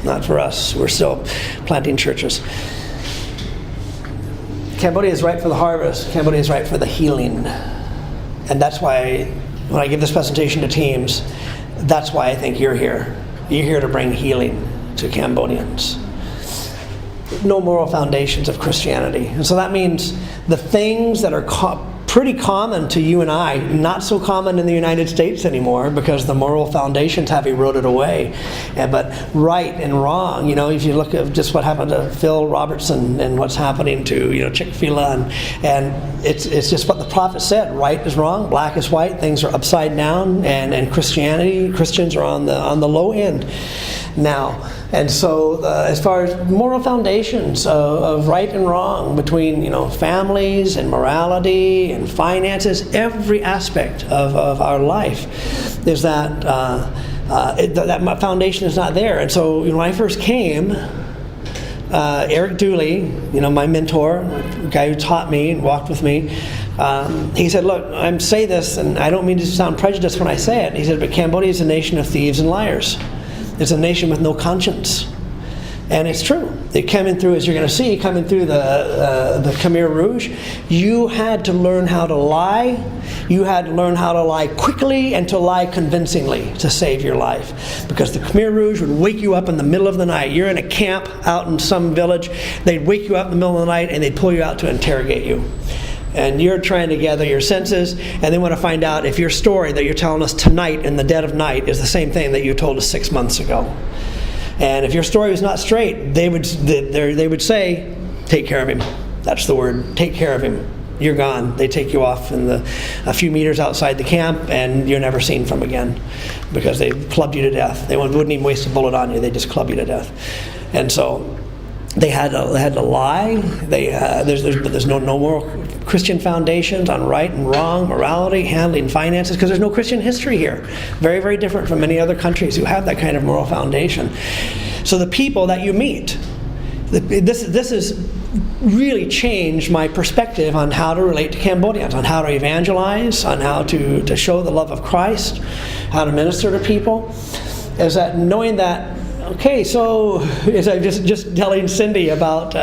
Not for us. We're still planting churches. Cambodia is ripe for the harvest. Cambodia is ripe for the healing. And that's why, when I give this presentation to teams, that's why I think you're here. You're here to bring healing to Cambodians. No moral foundations of Christianity. And so that means the things that are pretty common to you and I, not so common in the United States anymore, because the moral foundations have eroded away. But right and wrong, if you look at just what happened to Phil Robertson and what's happening to Chick-fil-A, and it's just what the prophet said: right is wrong, black is white, things are upside down, and Christians are on the low end now. And so as far as moral foundations of right and wrong between families and morality and finances, every aspect of our life is that that foundation is not there. And so when I first came, Eric Dooley, my mentor, the guy who taught me and walked with me, he said, look, I'm say this, and I don't mean to sound prejudiced when I say it. He said, but Cambodia is a nation of thieves and liars. It's a nation with no conscience. And it's true. It coming through, as you're going to see, coming through the Khmer Rouge, you had to learn how to lie. You had to learn how to lie quickly and to lie convincingly to save your life. Because the Khmer Rouge would wake you up in the middle of the night. You're in a camp out in some village. They'd wake you up in the middle of the night and they'd pull you out to interrogate you. And you're trying to gather your senses, and they want to find out if your story that you're telling us tonight in the dead of night is the same thing that you told us 6 months ago. And if your story was not straight, they would say, take care of him. That's the word, take care of him. You're gone. They take you off a few meters outside the camp, and you're never seen from again, because they clubbed you to death. They wouldn't even waste a bullet on you. They just club you to death. And so they had to lie. There's no moral Christian foundations on right and wrong, morality, handling finances, because there's no Christian history here. Very, very different from many other countries who have that kind of moral foundation. So the people that you meet, this has really changed my perspective on how to relate to Cambodians, on how to evangelize, on how to show the love of Christ, how to minister to people, is that knowing that, okay, so as I just telling Cindy about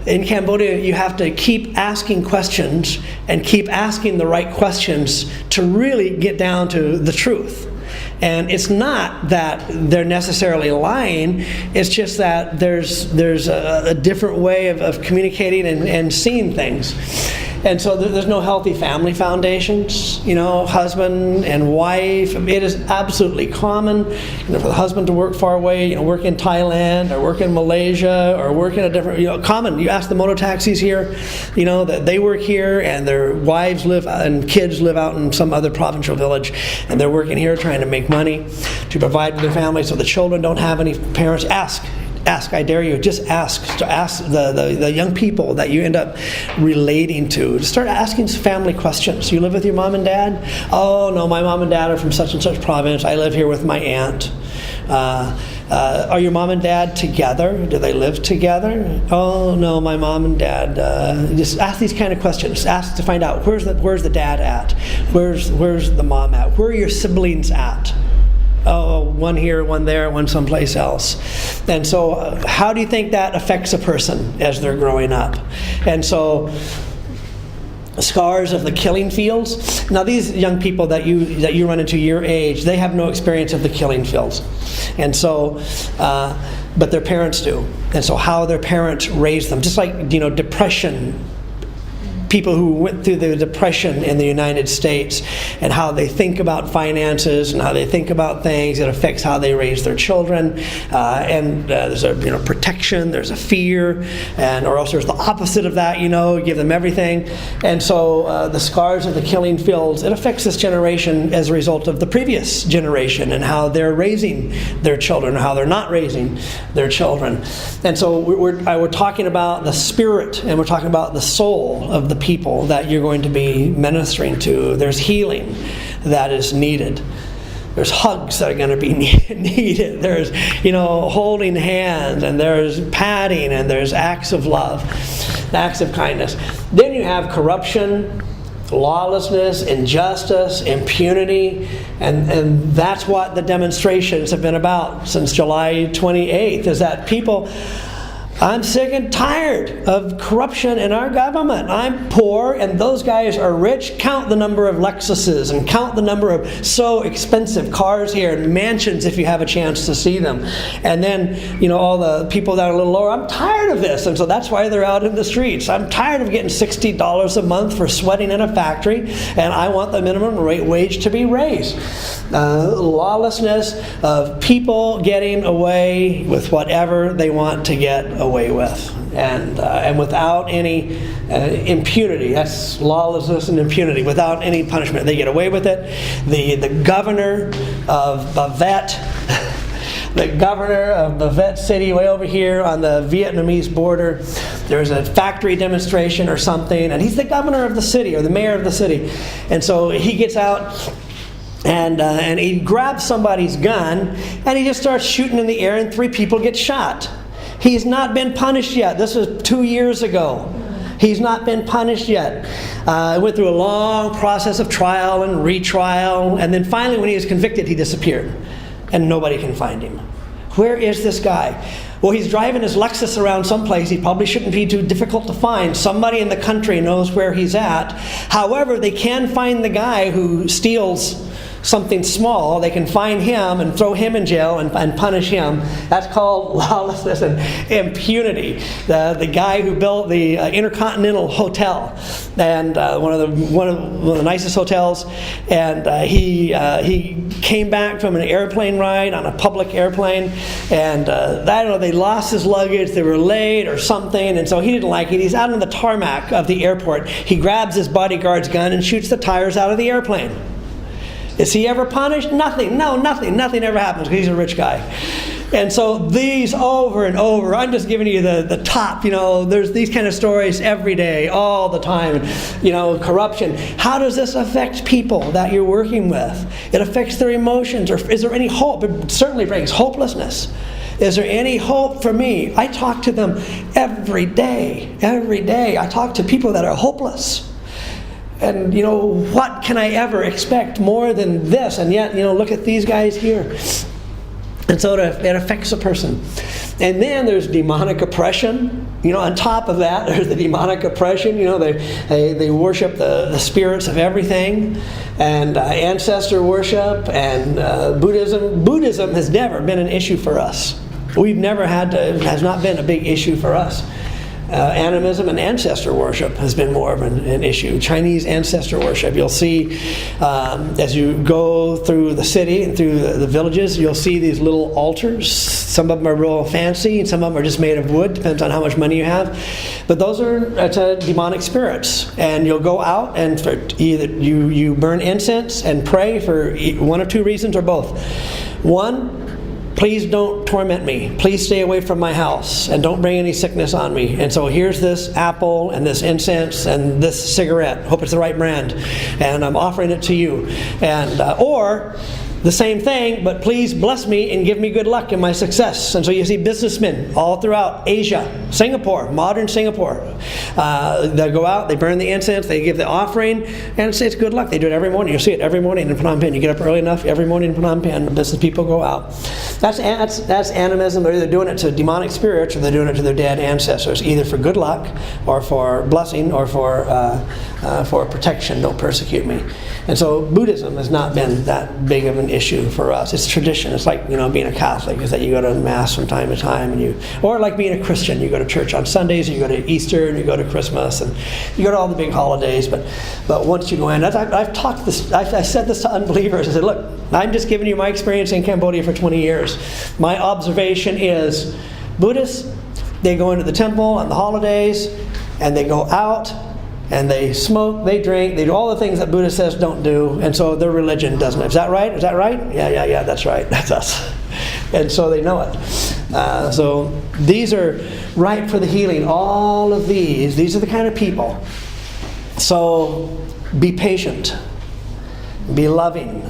in Cambodia, you have to keep asking questions and keep asking the right questions to really get down to the truth. And it's not that they're necessarily lying, it's just that there's a different way of communicating and seeing things. And so there's no healthy family foundations, husband and wife. It is absolutely common, for the husband to work far away, work in Thailand or work in Malaysia or work in a different, common. You ask the moto taxis here, that they work here and their wives live and kids live out in some other provincial village, and they're working here trying to make money to provide for their family, so the children don't have any parents. Ask Ask, I dare you, just ask. To ask the young people that you end up relating to. Start asking family questions. You live with your mom and dad? Oh, no, my mom and dad are from such and such province. I live here with my aunt. Are your mom and dad together? Do they live together? Oh, no, my mom and dad. Just ask these kind of questions. Ask to find out, where's the dad at? Where's the mom at? Where are your siblings at? Oh, one here, one there, one someplace else. And so how do you think that affects a person as they're growing up? And so scars of the killing fields. Now these young people that you run into your age, they have no experience of the killing fields. And so, but their parents do. And so how their parents raised them, just like, depression. People who went through the Depression in the United States and how they think about finances and how they think about things, it affects how they raise their children. There's a protection, there's a fear, or else there's the opposite of that. Give them everything. And so the scars of the killing fields, it affects this generation as a result of the previous generation and how they're raising their children, or how they're not raising their children. And so we're talking about the spirit, and we're talking about the soul of the people that you're going to be ministering to. There's healing that is needed. There's hugs that are going to be needed. There's, holding hands, and there's patting, and there's acts of love, acts of kindness. Then you have corruption, lawlessness, injustice, impunity, and that's what the demonstrations have been about since July 28th, is that people... I'm sick and tired of corruption in our government. I'm poor and those guys are rich. Count the number of Lexuses and count the number of so expensive cars here and mansions if you have a chance to see them. And then, all the people that are a little lower, I'm tired of this. And so that's why they're out in the streets. I'm tired of getting $60 a month for sweating in a factory, and I want the minimum wage to be raised. Lawlessness of people getting away with whatever they want to get away with, and without any impunity. That's lawlessness and impunity, without any punishment. They get away with it. The governor of Bavet, the governor of Bavet City, way over here on the Vietnamese border, there's a factory demonstration or something, and he's the governor of the city, or the mayor of the city, and so he gets out. And he grabs somebody's gun, and he just starts shooting in the air, and 3 people get shot. He's not been punished yet. This was 2 years ago. He's not been punished yet. Went through a long process of trial and retrial, and then finally when he was convicted, he disappeared, and nobody can find him. Where is this guy? Well, he's driving his Lexus around someplace. He probably shouldn't be too difficult to find. Somebody in the country knows where he's at. However, they can find the guy who steals something small. They can find him and throw him in jail and punish him. That's called lawlessness and impunity. The guy who built the Intercontinental Hotel, and one of the nicest hotels, and he came back from an airplane ride on a public airplane, and I don't know, they lost his luggage, they were late or something, and so he didn't like it. He's out on the tarmac of the airport. He grabs his bodyguard's gun and shoots the tires out of the airplane. Is he ever punished? Nothing. No, nothing. Nothing ever happens because he's a rich guy. And so these over and over, I'm just giving you the top, there's these kind of stories every day, all the time. Corruption. How does this affect people that you're working with? It affects their emotions. Or is there any hope? It certainly brings hopelessness. Is there any hope for me? I talk to them every day. Every day. I talk to people that are hopeless. And, what can I ever expect more than this? And yet, look at these guys here. And so it affects a person. And then there's demonic oppression. On top of that, there's the demonic oppression. They worship the spirits of everything. And ancestor worship and Buddhism. Buddhism has never been an issue for us. Has not been a big issue for us. Animism and ancestor worship has been more of an issue. Chinese ancestor worship. You'll see as you go through the city and through the villages, you'll see these little altars. Some of them are real fancy, and some of them are just made of wood. Depends on how much money you have. But those are demonic spirits. And you'll go out and either you burn incense and pray for one of 2 reasons or both. One, please don't torment me. Please stay away from my house and don't bring any sickness on me. And so here's this apple and this incense and this cigarette. Hope it's the right brand. And I'm offering it to you. And or the same thing, but please bless me and give me good luck in my success. And so you see businessmen all throughout Asia, Singapore, modern Singapore. They go out, they burn the incense, they give the offering, and it's good luck. They do it every morning. You'll see it every morning in Phnom Penh. You get up early enough, every morning in Phnom Penh, business people go out. That's animism. They're either doing it to demonic spirits or they're doing it to their dead ancestors, either for good luck or for blessing or for protection. Don't persecute me. And so Buddhism has not been that big of an issue for us. It's tradition. It's like, being a Catholic, is that you go to Mass from time to time, or like being a Christian, you go to church on Sundays, you go to Easter, and you go to Christmas, and you go to all the big holidays. But once you go in, I've taught this. I said this to unbelievers. I said, look, I'm just giving you my experience in Cambodia for 20 years. My observation is, Buddhists, they go into the temple on the holidays, and they go out. And they smoke, they drink, they do all the things that Buddha says don't do, and so their religion doesn't. Is that right? Is that right? Yeah, that's right. That's us. And so they know it. So these are ripe for the healing. All of these are the kind of people. So be patient. Be loving.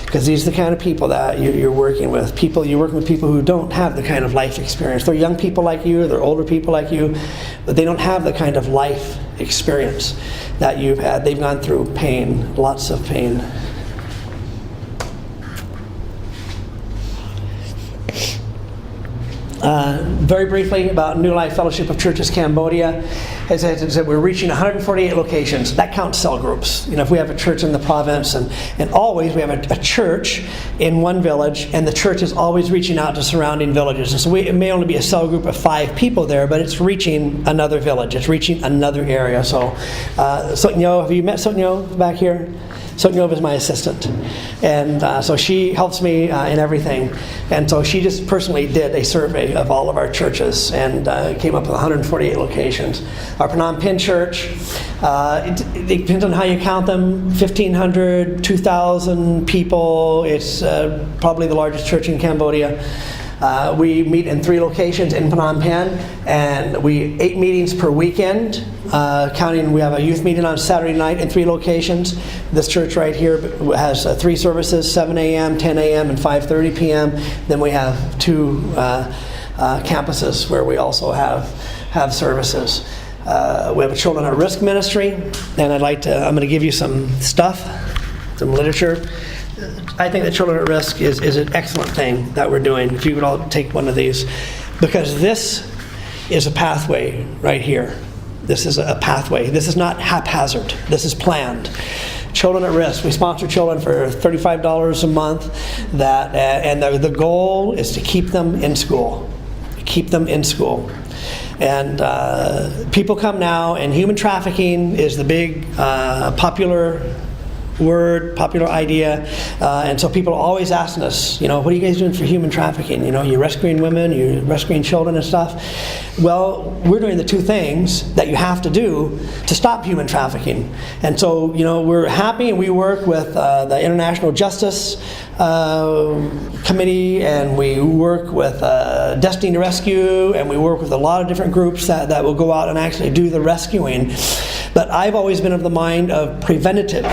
Because these are the kind of people that you're working with. You're working with people who don't have the kind of life experience. They're young people like you, they're older people like you, but they don't have the kind of life experience that you've had. They've gone through pain, lots of pain. Very briefly about New Life Fellowship of Churches Cambodia. As I said, we're reaching 148 locations. That counts cell groups. If we have a church in the province, and always we have a church in one village, and the church is always reaching out to surrounding villages. And so it may only be a cell group of 5 people there, but it's reaching another village. It's reaching another area. So, Sotnyo, have you met Sotnyo back here? Sotnyo is my assistant. And so she helps me in everything. And so she just personally did a survey of all of our churches and came up with 148 locations. Our Phnom Penh church, it depends on how you count them, 1,500, 2,000 people. It's probably the largest church in Cambodia. We meet in 3 locations in Phnom Penh, and 8 meetings per weekend, counting we have a youth meeting on Saturday night in 3 locations. This church right here has 3 services, 7 a.m., 10 a.m., and 5:30 p.m. Then we have 2 campuses where we also have services. We have a children at risk ministry, and I'm going to give you some stuff, some literature. I think that Children at Risk is an excellent thing that we're doing. If you would all take one of these, because this is a pathway right here. This is a pathway. This is not haphazard. This is planned. Children at Risk. We sponsor children for $35 a month. And the goal is to keep them in school. Keep them in school. And people come now, and human trafficking is the big popular word, popular idea, and so people are always asking us, what are you guys doing for human trafficking? You're rescuing women, you're rescuing children and stuff. Well, we're doing the 2 things that you have to do to stop human trafficking. And so, we're happy, and we work with the International Justice Committee, and we work with Destiny to Rescue, and we work with a lot of different groups that will go out and actually do the rescuing. But I've always been of the mind of preventative.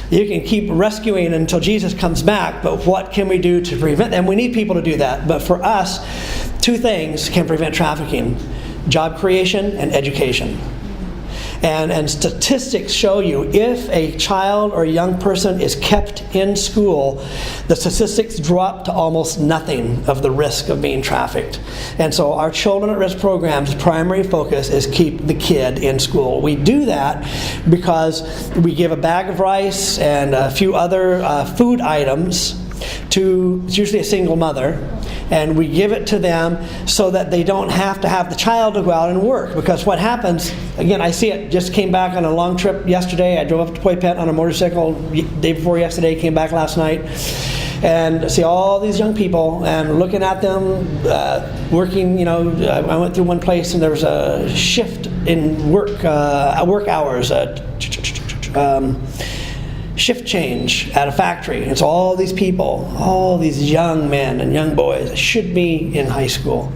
You can keep rescuing until Jesus comes back, but what can we do to prevent? And we need people to do that. But for us, 2 things can prevent trafficking: job creation and education. And statistics show you if a child or a young person is kept in school, the statistics drop to almost nothing of the risk of being trafficked. And so our Children at Risk program's primary focus is keep the kid in school. We do that because we give a bag of rice and a few other food items to, it's usually a single mother, and we give it to them so that they don't have to have the child to go out and work. Because what happens, again, I see it, just came back on a long trip yesterday. I drove up to Poi Pet on a motorcycle day before yesterday, came back last night, and see all these young people and looking at them working. I went through one place and there was a shift in work hours. shift change at a factory. It's all these people, all these young men and young boys that should be in high school.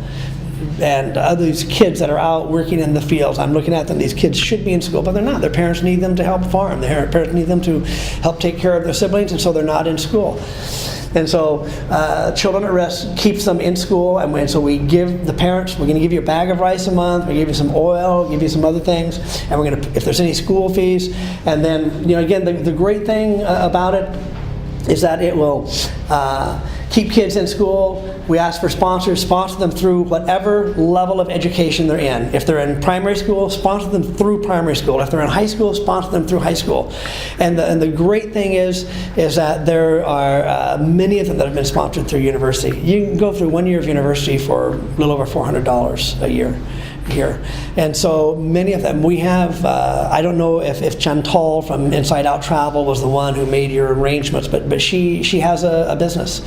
And other these kids that are out working in the fields, I'm looking at them, these kids should be in school, but they're not. Their parents need them to help farm. Their parents need them to help take care of their siblings, and so they're not in school. And so Children at Risk keeps them in school, and so we give the parents, we're going to give you a bag of rice a month, we give you some oil, give you some other things, and we're going to, if there's any school fees, and then, again, the great thing about it is that it will keep kids in school. We ask for sponsors, sponsor them through whatever level of education they're in. If they're in primary school, sponsor them through primary school. If they're in high school, sponsor them through high school. And the great thing is that there are many of them that have been sponsored through university. You can go through 1 year of university for a little over $400 a year here. And so many of them, we have, I don't know if Chantal from Inside Out Travel was the one who made your arrangements, but she has a business.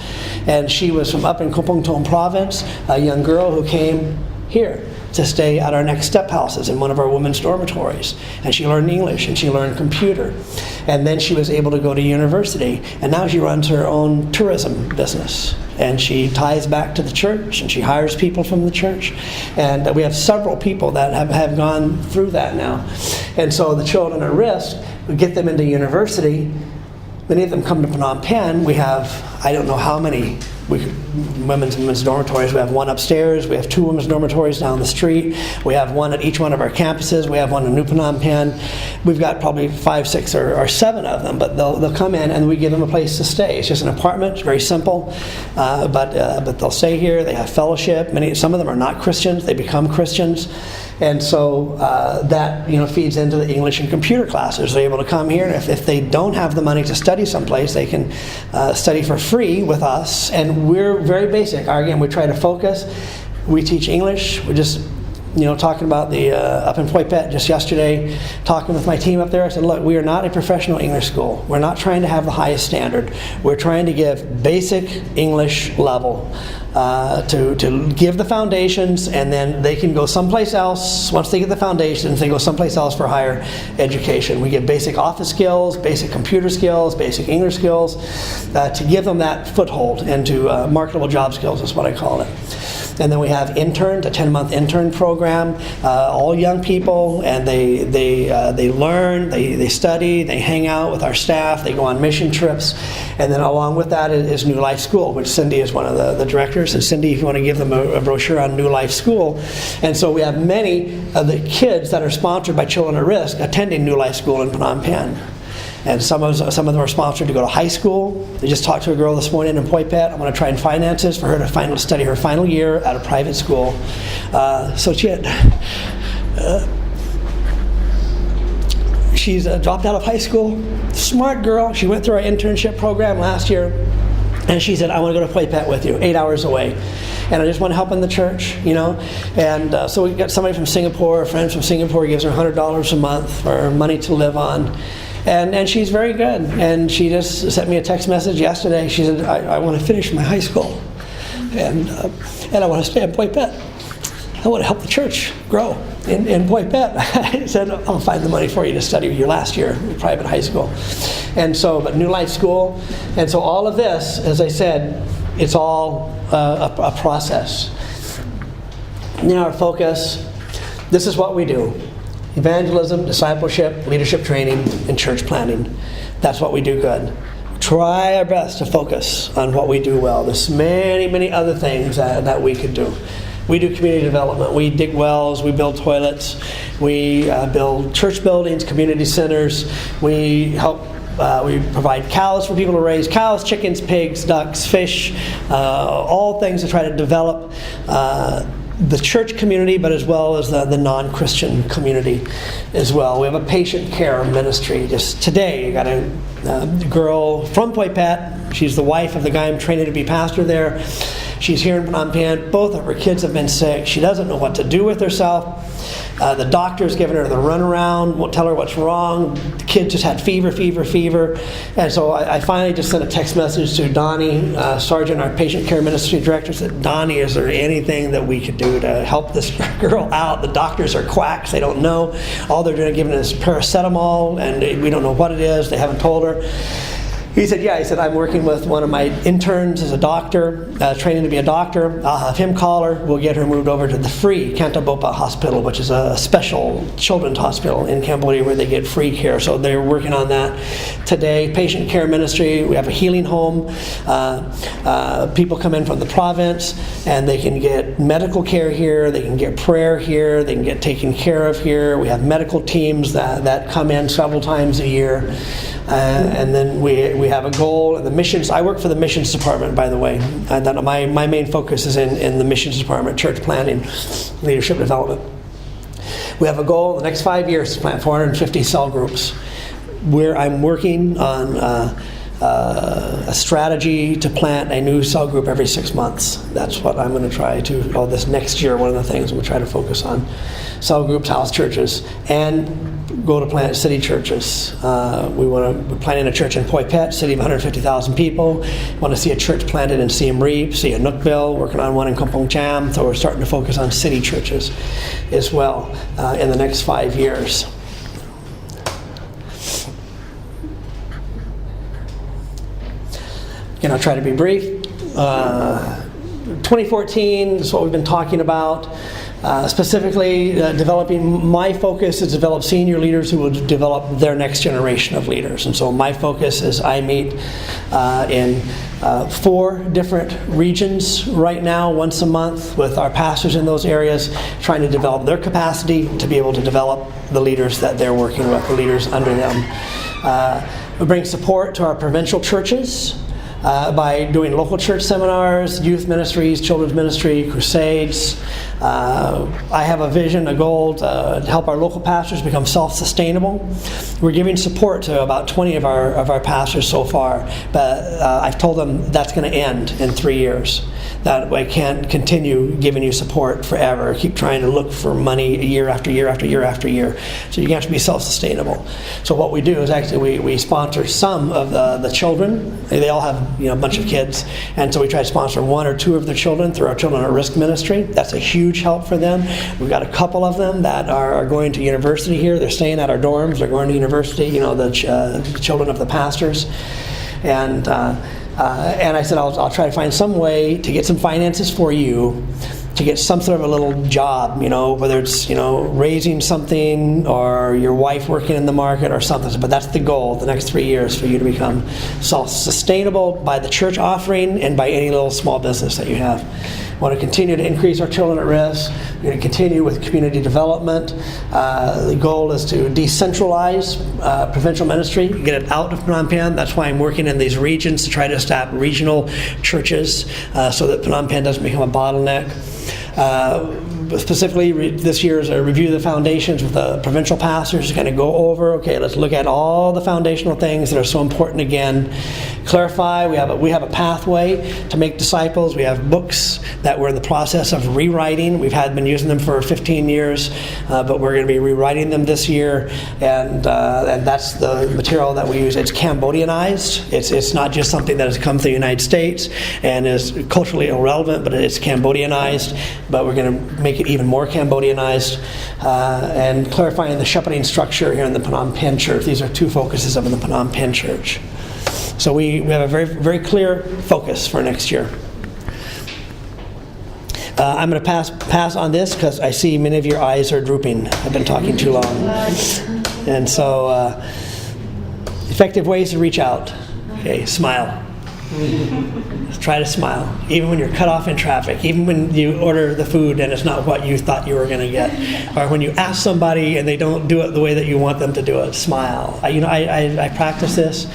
And she was from up in Kompongthom province, a young girl who came here to stay at our Next Step houses in one of our women's dormitories. And she learned English and she learned computer. And then she was able to go to university. And now she runs her own tourism business. And she ties back to the church and she hires people from the church. And we have several people that have gone through that now. And so the Children at Risk, we get them into university. Many of them come to Phnom Penh. We have, I don't know how many women's dormitories. We have one upstairs. We have 2 women's dormitories down the street. We have one at each one of our campuses. We have one in New Phnom Penh. We've got probably 5, 6, or 7 of them, but they'll come in and we give them a place to stay. It's just an apartment. It's very simple, but they'll stay here. They have fellowship. Some of them are not Christians. They become Christians. And so that feeds into the English and computer classes. They're able to come here, and if they don't have the money to study someplace, they can study for free with us. And we're very basic. Again, we try to focus. We teach English. We're just talking about the up in Phoi Phet just yesterday, talking with my team up there. I said, look, we are not a professional English school. We're not trying to have the highest standard. We're trying to give basic English level. To give the foundations, and then they can go someplace else. Once they get the foundations, they go someplace else for higher education. We give basic office skills, basic computer skills, basic English skills, to give them that foothold into marketable job skills is what I call it. And then we have interns, a 10-month intern program, all young people, and they learn, they study, they hang out with our staff, they go on mission trips, and then along with that is New Life School, which Cindy is one of the directors. And Cindy, if you want to give them a brochure on New Life School. And so we have many of the kids that are sponsored by Children at Risk attending New Life School in Phnom Penh. And some of them are sponsored to go to high school. I just talked to a girl this morning in Phoi Phet. I'm going to try and finance this for her to study her final year at a private school. So she's dropped out of high school. Smart girl. She went through our internship program last year. And she said, I want to go to Phoi Phet with you, 8 hours away. And I just want to help in the church, And so we got somebody from Singapore, a friend from Singapore, gives her $100 a month for money to live on. And she's very good. And she just sent me a text message yesterday. She said, I want to finish my high school. And I want to stay in Phoi Phet. I want to help the church grow in Phoi Phet. I said, I'll find the money for you to study your last year in private high school. And so, but New Life School. And so all of this, as I said, it's all a process. Now our focus, this is what we do. Evangelism, discipleship, leadership training, and church planning. That's what we do good. Try our best to focus on what we do well. There's many, many other things that we could do. We do community development. We dig wells. We build toilets. We build church buildings, community centers. We help. We provide cows for people to raise cows, chickens, pigs, ducks, fish, all things to try to develop the church community, but as well as the non-Christian community as well. We have a patient care ministry. Just today, you got a girl from Phoi Phet. She's the wife of the guy I'm training to be pastor there. She's here in Phnom Penh. Both of her kids have been sick. She doesn't know what to do with herself. The doctor's giving her the runaround, won't tell her what's wrong. The kid just had fever. And so I finally just sent a text message to Donnie Sargent, our patient care ministry director, said, Donnie, is there anything that we could do to help this girl out? The doctors are quacks. They don't know. All they're doing is giving us paracetamol, and we don't know what it is. They haven't told her. He said, yeah. He said, I'm working with one of my interns as a doctor, training to be a doctor. I'll have him call her. We'll get her moved over to the free Kantabopa Hospital, which is a special children's hospital in Cambodia where they get free care. So they're working on that today. Patient care ministry, we have a healing home. People come in from the province, and they can get medical care here. They can get prayer here. They can get taken care of here. We have medical teams that come in several times a year. And then we have a goal in the missions. I work for the missions department, by the way. My main focus is in the missions department, church planting, leadership development. We have a goal in the next 5 years to plant 450 cell groups. Where I'm working on a strategy to plant a new cell group every 6 months. That's what I'm going to try to, this next year, one of the things we'll try to focus on. Cell groups, house churches, and go to plant city churches. We're planting a church in Poi Pet, city of 150,000 people. Want to see a church planted in Siem Reap, see a Nookville, working on one in Kampong Cham. So we're starting to focus on city churches as well in the next 5 years. Again, I'll try to be brief. 2014 is what we've been talking about. Specifically, developing, my focus is develop senior leaders who will develop their next generation of leaders. And so my focus is I meet in 4 different regions right now, once a month, with our pastors in those areas, trying to develop their capacity to be able to develop the leaders that they're working with, the leaders under them. We bring support to our provincial churches. By doing local church seminars, youth ministries, children's ministry, crusades. I have a vision, a goal to help our local pastors become self-sustainable. We're giving support to about 20 of our pastors so far, but I've told them that's going to end in 3 years. That I can't continue giving you support forever. Keep trying to look for money year after year after year after year. So you have to be self-sustainable. So what we do is actually we sponsor some of the children. They all have a bunch of kids, and so we try to sponsor 1 or 2 of their children through our Children at Risk ministry. That's a huge help for them. We've got a couple of them that are going to university here. They're staying at our dorms. They're going to university. The children of the pastors, and I said I'll try to find some way to get some finances for you to get some sort of a little job, whether it's, raising something or your wife working in the market or something. But that's the goal, the next 3 years, for you to become self-sustainable by the church offering and by any little small business that you have. We want to continue to increase our children at risk. We're going to continue with community development. The goal is to decentralize provincial ministry, get it out of Phnom Penh. That's why I'm working in these regions to try to establish regional churches so that Phnom Penh doesn't become a bottleneck. Specifically, this year is a review of the foundations with the provincial pastors. Going to go over, let's look at all the foundational things that are so important again. Clarify, we have a pathway to make disciples. We have books that we're in the process of rewriting. We've been using them for 15 years, but we're going to be rewriting them this year, and that's the material that we use. It's Cambodianized. It's not just something that has come to the United States and is culturally irrelevant, but it's Cambodianized. But we're going to make it even more Cambodianized, and clarifying the shepherding structure here in the Phnom Penh Church. These are 2 focuses of the Phnom Penh Church. So we have a very, very clear focus for next year. I'm going to pass on this because I see many of your eyes are drooping. I've been talking too long. And so effective ways to reach out. Okay, smile. Try to smile, even when you're cut off in traffic, even when you order the food and it's not what you thought you were going to get, or when you ask somebody and they don't do it the way that you want them to do it. Smile. I practice this,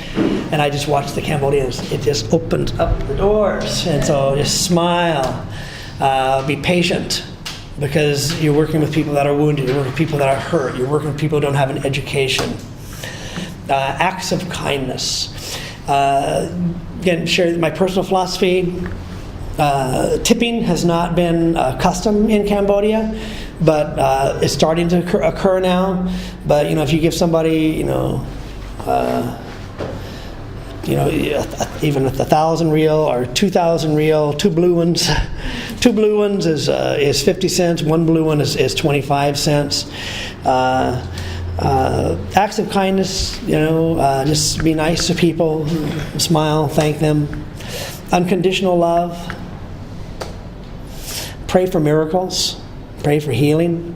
and I just watch the Cambodians. It just opens up the doors, and so just smile. Be patient, because you're working with people that are wounded. You're working with people that are hurt. You're working with people who don't have an education. Acts of kindness. Again, share my personal philosophy. Tipping has not been custom in Cambodia, but it's starting to occur now. But if you give somebody, even 1,000 real or 2,000 real, two blue ones is 50 cents. One blue one is 25 cents. Acts of kindness, just be nice to people, smile, thank them. Unconditional love. Pray for miracles. Pray for healing.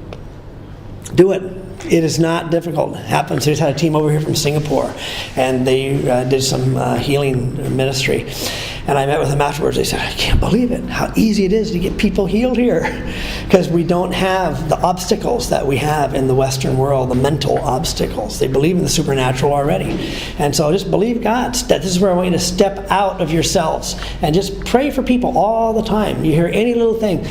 Do it. It is not difficult. It happens. I just had a team over here from Singapore, and they did some healing ministry. And I met with them afterwards. They said, I can't believe it, how easy it is to get people healed here. Because we don't have the obstacles that we have in the Western world, the mental obstacles. They believe in the supernatural already. And so just believe God. This is where I want you to step out of yourselves and just pray for people all the time. You hear any little thing.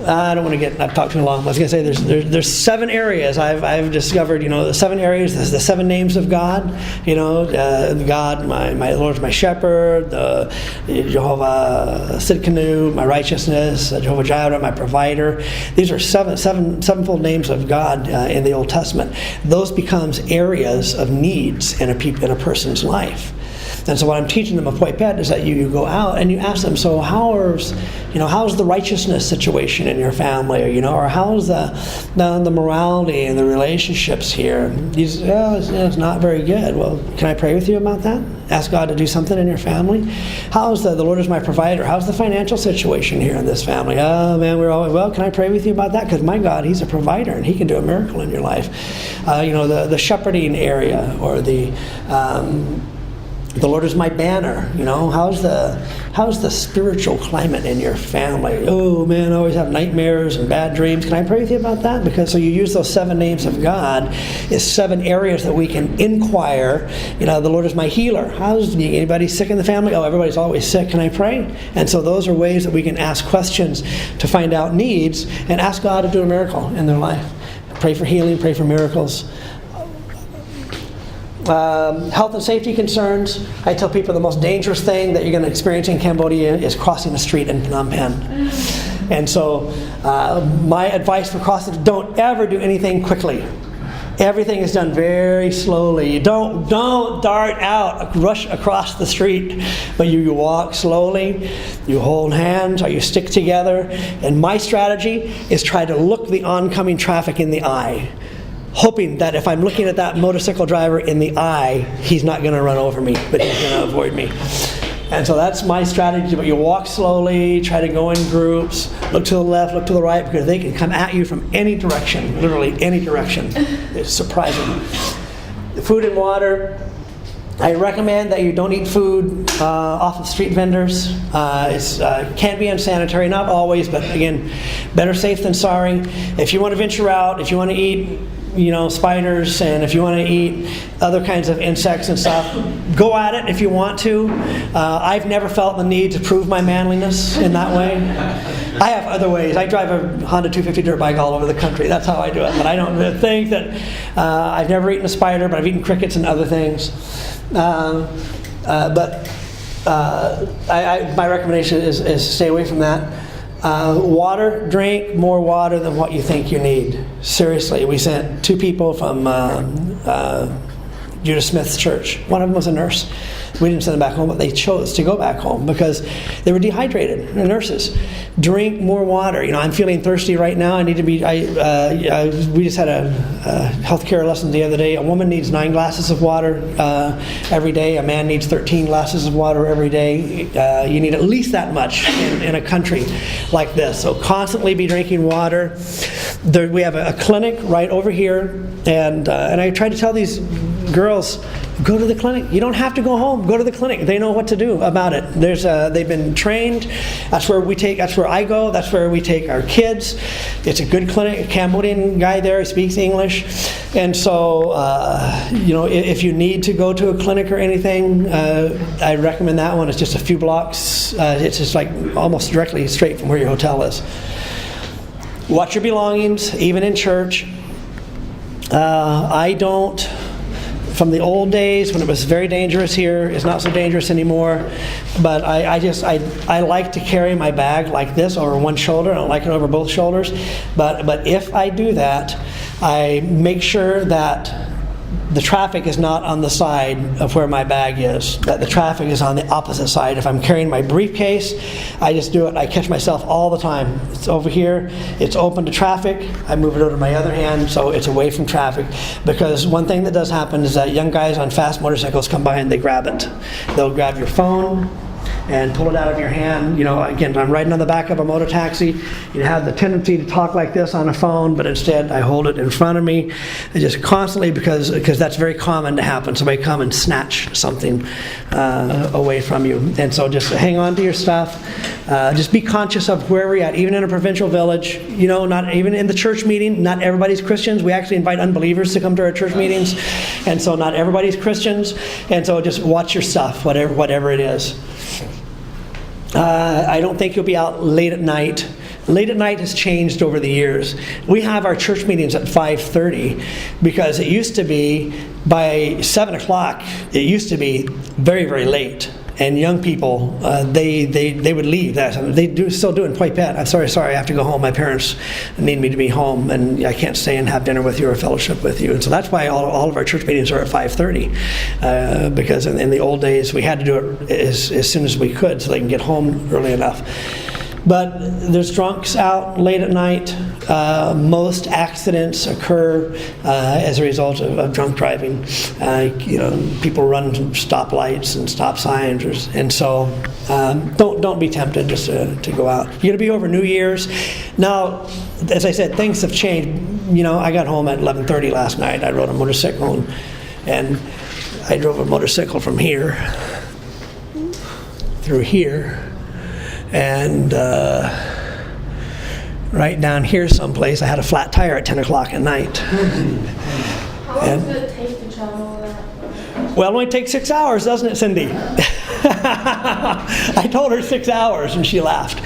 I don't want to I've talked too long. I was going to say there's 7 areas I've discovered, the 7 areas, the 7 names of God, God, my Lord is my shepherd, Jehovah Sidkenu, my righteousness, Jehovah Jireh, my provider. These are sevenfold names of God in the Old Testament. Those becomes areas of needs in a person's life. And so what I'm teaching them of Poi Pet is that you go out and you ask them, so how's the righteousness situation in your family, or how's the morality and the relationships here? It's not very good. Well, can I pray with you about that? Ask God to do something in your family. How's the Lord is my provider? How's the financial situation here in this family? Oh man, can I pray with you about that? Because my God, He's a provider and He can do a miracle in your life. The shepherding area, or the Lord is my banner. How's the spiritual climate in your family? Oh man, I always have nightmares and bad dreams. Can I pray with you about that? Because so you use those 7 names of God is 7 areas that we can inquire. The Lord is my healer. How's anybody sick in the family? Oh, everybody's always sick. Can I pray? And so those are ways that we can ask questions to find out needs and ask God to do a miracle in their life. Pray for healing. Pray for miracles. Health and safety concerns. I tell people the most dangerous thing that you're going to experience in Cambodia is crossing the street in Phnom Penh. And so my advice for crossing, don't ever do anything quickly. Everything is done very slowly. You don't dart out, rush across the street, but you walk slowly, you hold hands, or you stick together. And my strategy is try to look the oncoming traffic in the eye, hoping that if I'm looking at that motorcycle driver in the eye, he's not going to run over me, but he's going to avoid me. And so that's my strategy. But you walk slowly, try to go in groups, look to the left, look to the right, because they can come at you from any direction, literally any direction. It's surprising. Food and water. I recommend that you don't eat food off of street vendors. It can be unsanitary, not always, but again, better safe than sorry. If you want to venture out, if you want to eat spiders, and if you want to eat other kinds of insects and stuff, go at it if you want to. I've never felt the need to prove my manliness in that way. I have other ways. I drive a Honda 250 dirt bike all over the country. That's how I do it. But I don't think that I've never eaten a spider, but I've eaten crickets and other things. My recommendation is stay away from that. Water, drink more water than what you think you need. Seriously, we sent 2 people from Judah Smith's church. One of them was a nurse. We didn't send them back home, but they chose to go back home because they were dehydrated. The nurses, drink more water. I'm feeling thirsty right now. I need to be. We just had a healthcare lesson the other day. A woman needs 9 glasses of water every day. A man needs 13 glasses of water every day. You need at least that much in a country like this. So constantly be drinking water. We have a clinic right over here, and I try to tell these girls, go to the clinic. You don't have to go home. Go to the clinic. They know what to do about it. They've been trained. That's where I go. That's where we take our kids. It's a good clinic. A Cambodian guy there, he speaks English. And so, if you need to go to a clinic or anything, I recommend that one. It's just a few blocks. It's just like almost directly straight from where your hotel is. Watch your belongings, even in church. I don't from the old days when it was very dangerous here. It's not so dangerous anymore. But I like to carry my bag like this over one shoulder. I don't like it over both shoulders. But if I do that, I make sure that the traffic is not on the side of where my bag is, that the traffic is on the opposite side. If I'm carrying my briefcase, I just do it. I catch myself all the time. It's over here. It's open to traffic. I move it over to my other hand so it's away from traffic. Because one thing that does happen is that young guys on fast motorcycles come by and they grab it. They'll grab your phone and pull it out of your hand. You know, again, I'm riding on the back of a motor taxi. You have the tendency to talk like this on a phone, but instead I hold it in front of me, and just constantly, because that's very common to happen. Somebody come and snatch something away from you. And so just hang on to your stuff. Just be conscious of where we're at, even in a provincial village. You know, not even in the church meeting, not everybody's Christians. We actually invite unbelievers to come to our church meetings, and so not everybody's Christians. And so just watch your stuff, whatever it is. I don't think you'll be out late at night. Late at night has changed over the years. We have our church meetings at 5:30 because it used to be by 7 o'clock, it used to be very, very late. And young people, they would leave. Still doing quite bad. I'm sorry, I have to go home. My parents need me to be home, and I can't stay and have dinner with you or fellowship with you. And so that's why all of our church meetings are at 5:30, because in the old days we had to do it as soon as we could so they can get home early enough. But there's drunks out late at night. Most accidents occur as a result of drunk driving. People run stoplights and stop signs, and so don't be tempted just to go out. You're going to be over New Year's. Now, as I said, things have changed. You know, I got home at 11:30 last night. I rode a motorcycle, and I drove a motorcycle from here through here. And right down here someplace, I had a flat tire at 10 o'clock at night. How long does it take to travel that? Well, it only takes 6 hours, doesn't it, Cindy? I told her 6 hours, and she laughed.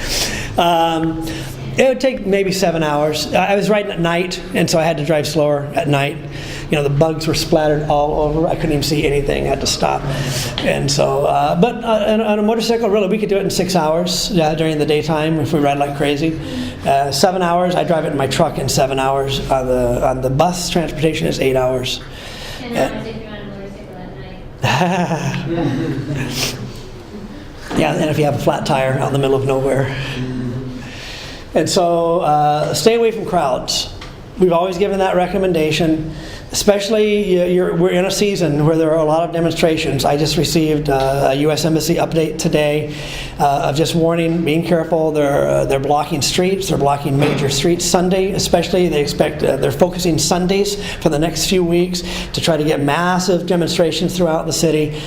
It would take maybe 7 hours. I was riding at night, and so I had to drive slower at night. You know, the bugs were splattered all over. I couldn't even see anything. I had to stop. And so, but on a motorcycle, really, we could do it in 6 hours during the daytime if we ride like crazy. 7 hours, I drive it in my truck in 7 hours. On the bus transportation, is 8 hours. And how much if you're on a motorcycle at night? Yeah, and if you have a flat tire out in the middle of nowhere. And so, stay away from crowds. We've always given that recommendation. Especially, we're in a season where there are a lot of demonstrations. I just received a U.S. Embassy update today of just warning, being careful. They're blocking streets. They're blocking major streets Sunday, especially. They're focusing Sundays for the next few weeks to try to get massive demonstrations throughout the city.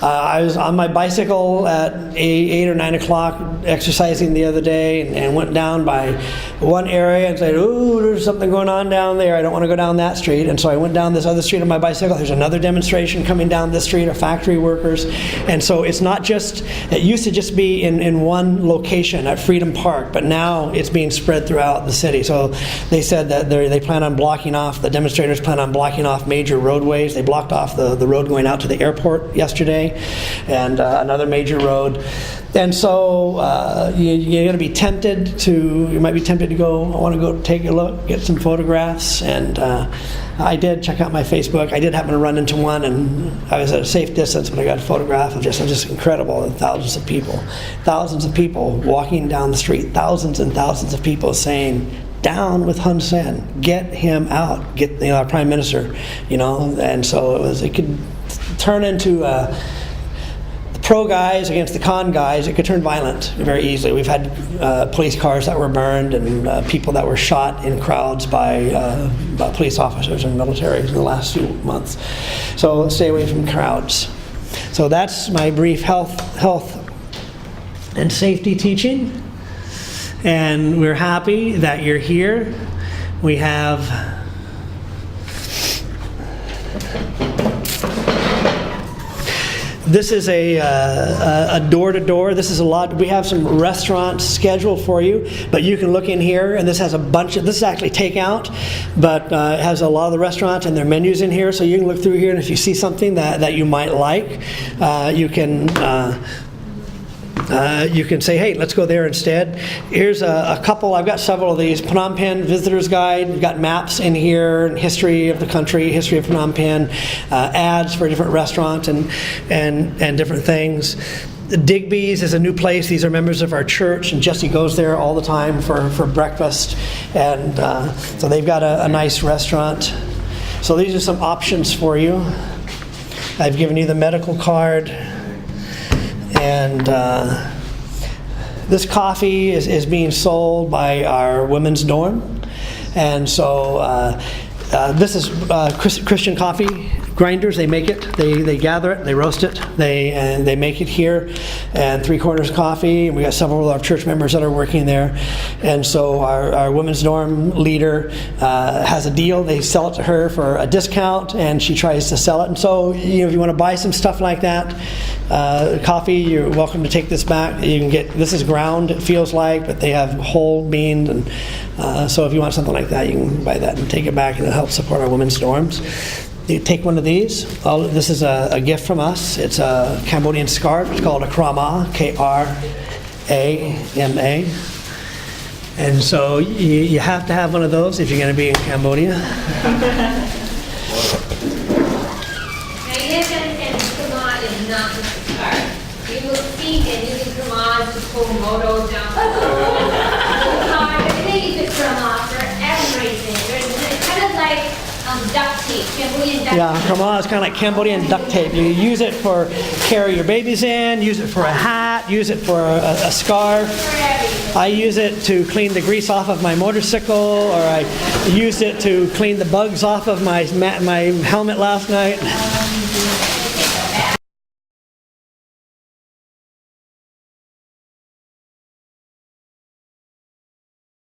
I was on my bicycle at 8 or 9 o'clock exercising the other day and went down by one area and said, ooh, there's something going on down there. I don't want to go down that street. And so I went down this other street on my bicycle. There's another demonstration coming down this street of factory workers. And so it's not just, it used to just be in one location at Freedom Park, but now it's being spread throughout the city. So they said that they plan on blocking off, the demonstrators plan on blocking off major roadways. They blocked off the road going out to the airport yesterday, and another major road. And so you're going to be tempted you might be tempted to go, I want to go take a look, get some photographs. And I did check out my Facebook. I did happen to run into one, and I was at a safe distance, but I got a photograph of just incredible, thousands of people walking down the street, thousands and thousands of people saying, down with Hun Sen, get him out, get our Prime Minister, and so it could turn into pro guys against the con guys. It could turn violent very easily. We've had police cars that were burned and people that were shot in crowds by police officers and military in the last few months. So stay away from crowds. So that's my brief health and safety teaching. And we're happy that you're here. We have This is a door-to-door. This is a lot. We have some restaurants scheduled for you, but you can look in here, and this has a bunch of, this is actually takeout, but it has a lot of the restaurants and their menus in here, so you can look through here, and if you see something that you might like, you can say, hey, let's go there instead. Here's a couple, I've got several of these. Phnom Penh Visitor's Guide, we've got maps in here, and history of the country, history of Phnom Penh, ads for different restaurants and different things. Digby's is a new place. These are members of our church, and Jesse goes there all the time for breakfast. And so they've got a nice restaurant. So these are some options for you. I've given you the medical card. And this coffee is being sold by our women's dorm. And so this is Christian coffee grinders. They make it. They gather it. They roast it. They make it here. And Three Corners Coffee. And we got several of our church members that are working there. And so our women's dorm leader has a deal. They sell it to her for a discount, and she tries to sell it. And so, if you want to buy some stuff like that, coffee, you're welcome to take this back. You can get, this is ground, it feels like, but they have whole beans, and so if you want something like that, you can buy that and take it back, and it'll help support our women's dorms. You take one of these. This is a gift from us. It's a Cambodian scarf. It's called a krama, Krama. And so you have to have one of those if you're going to be in Cambodia. Now you have to understand, Krama is not just a scarf. You will see that using Krama to pull motos down the car. Everything is a Krama for everything. It's kind of like duct tape, Cambodian duct tape. Yeah, krama is kind of like Cambodian duct tape. You use it for carry your babies in, use it for a hat, use it for a scarf. For everything. I use it to clean the grease off of my motorcycle, or I use it to clean the bugs off of my helmet last night.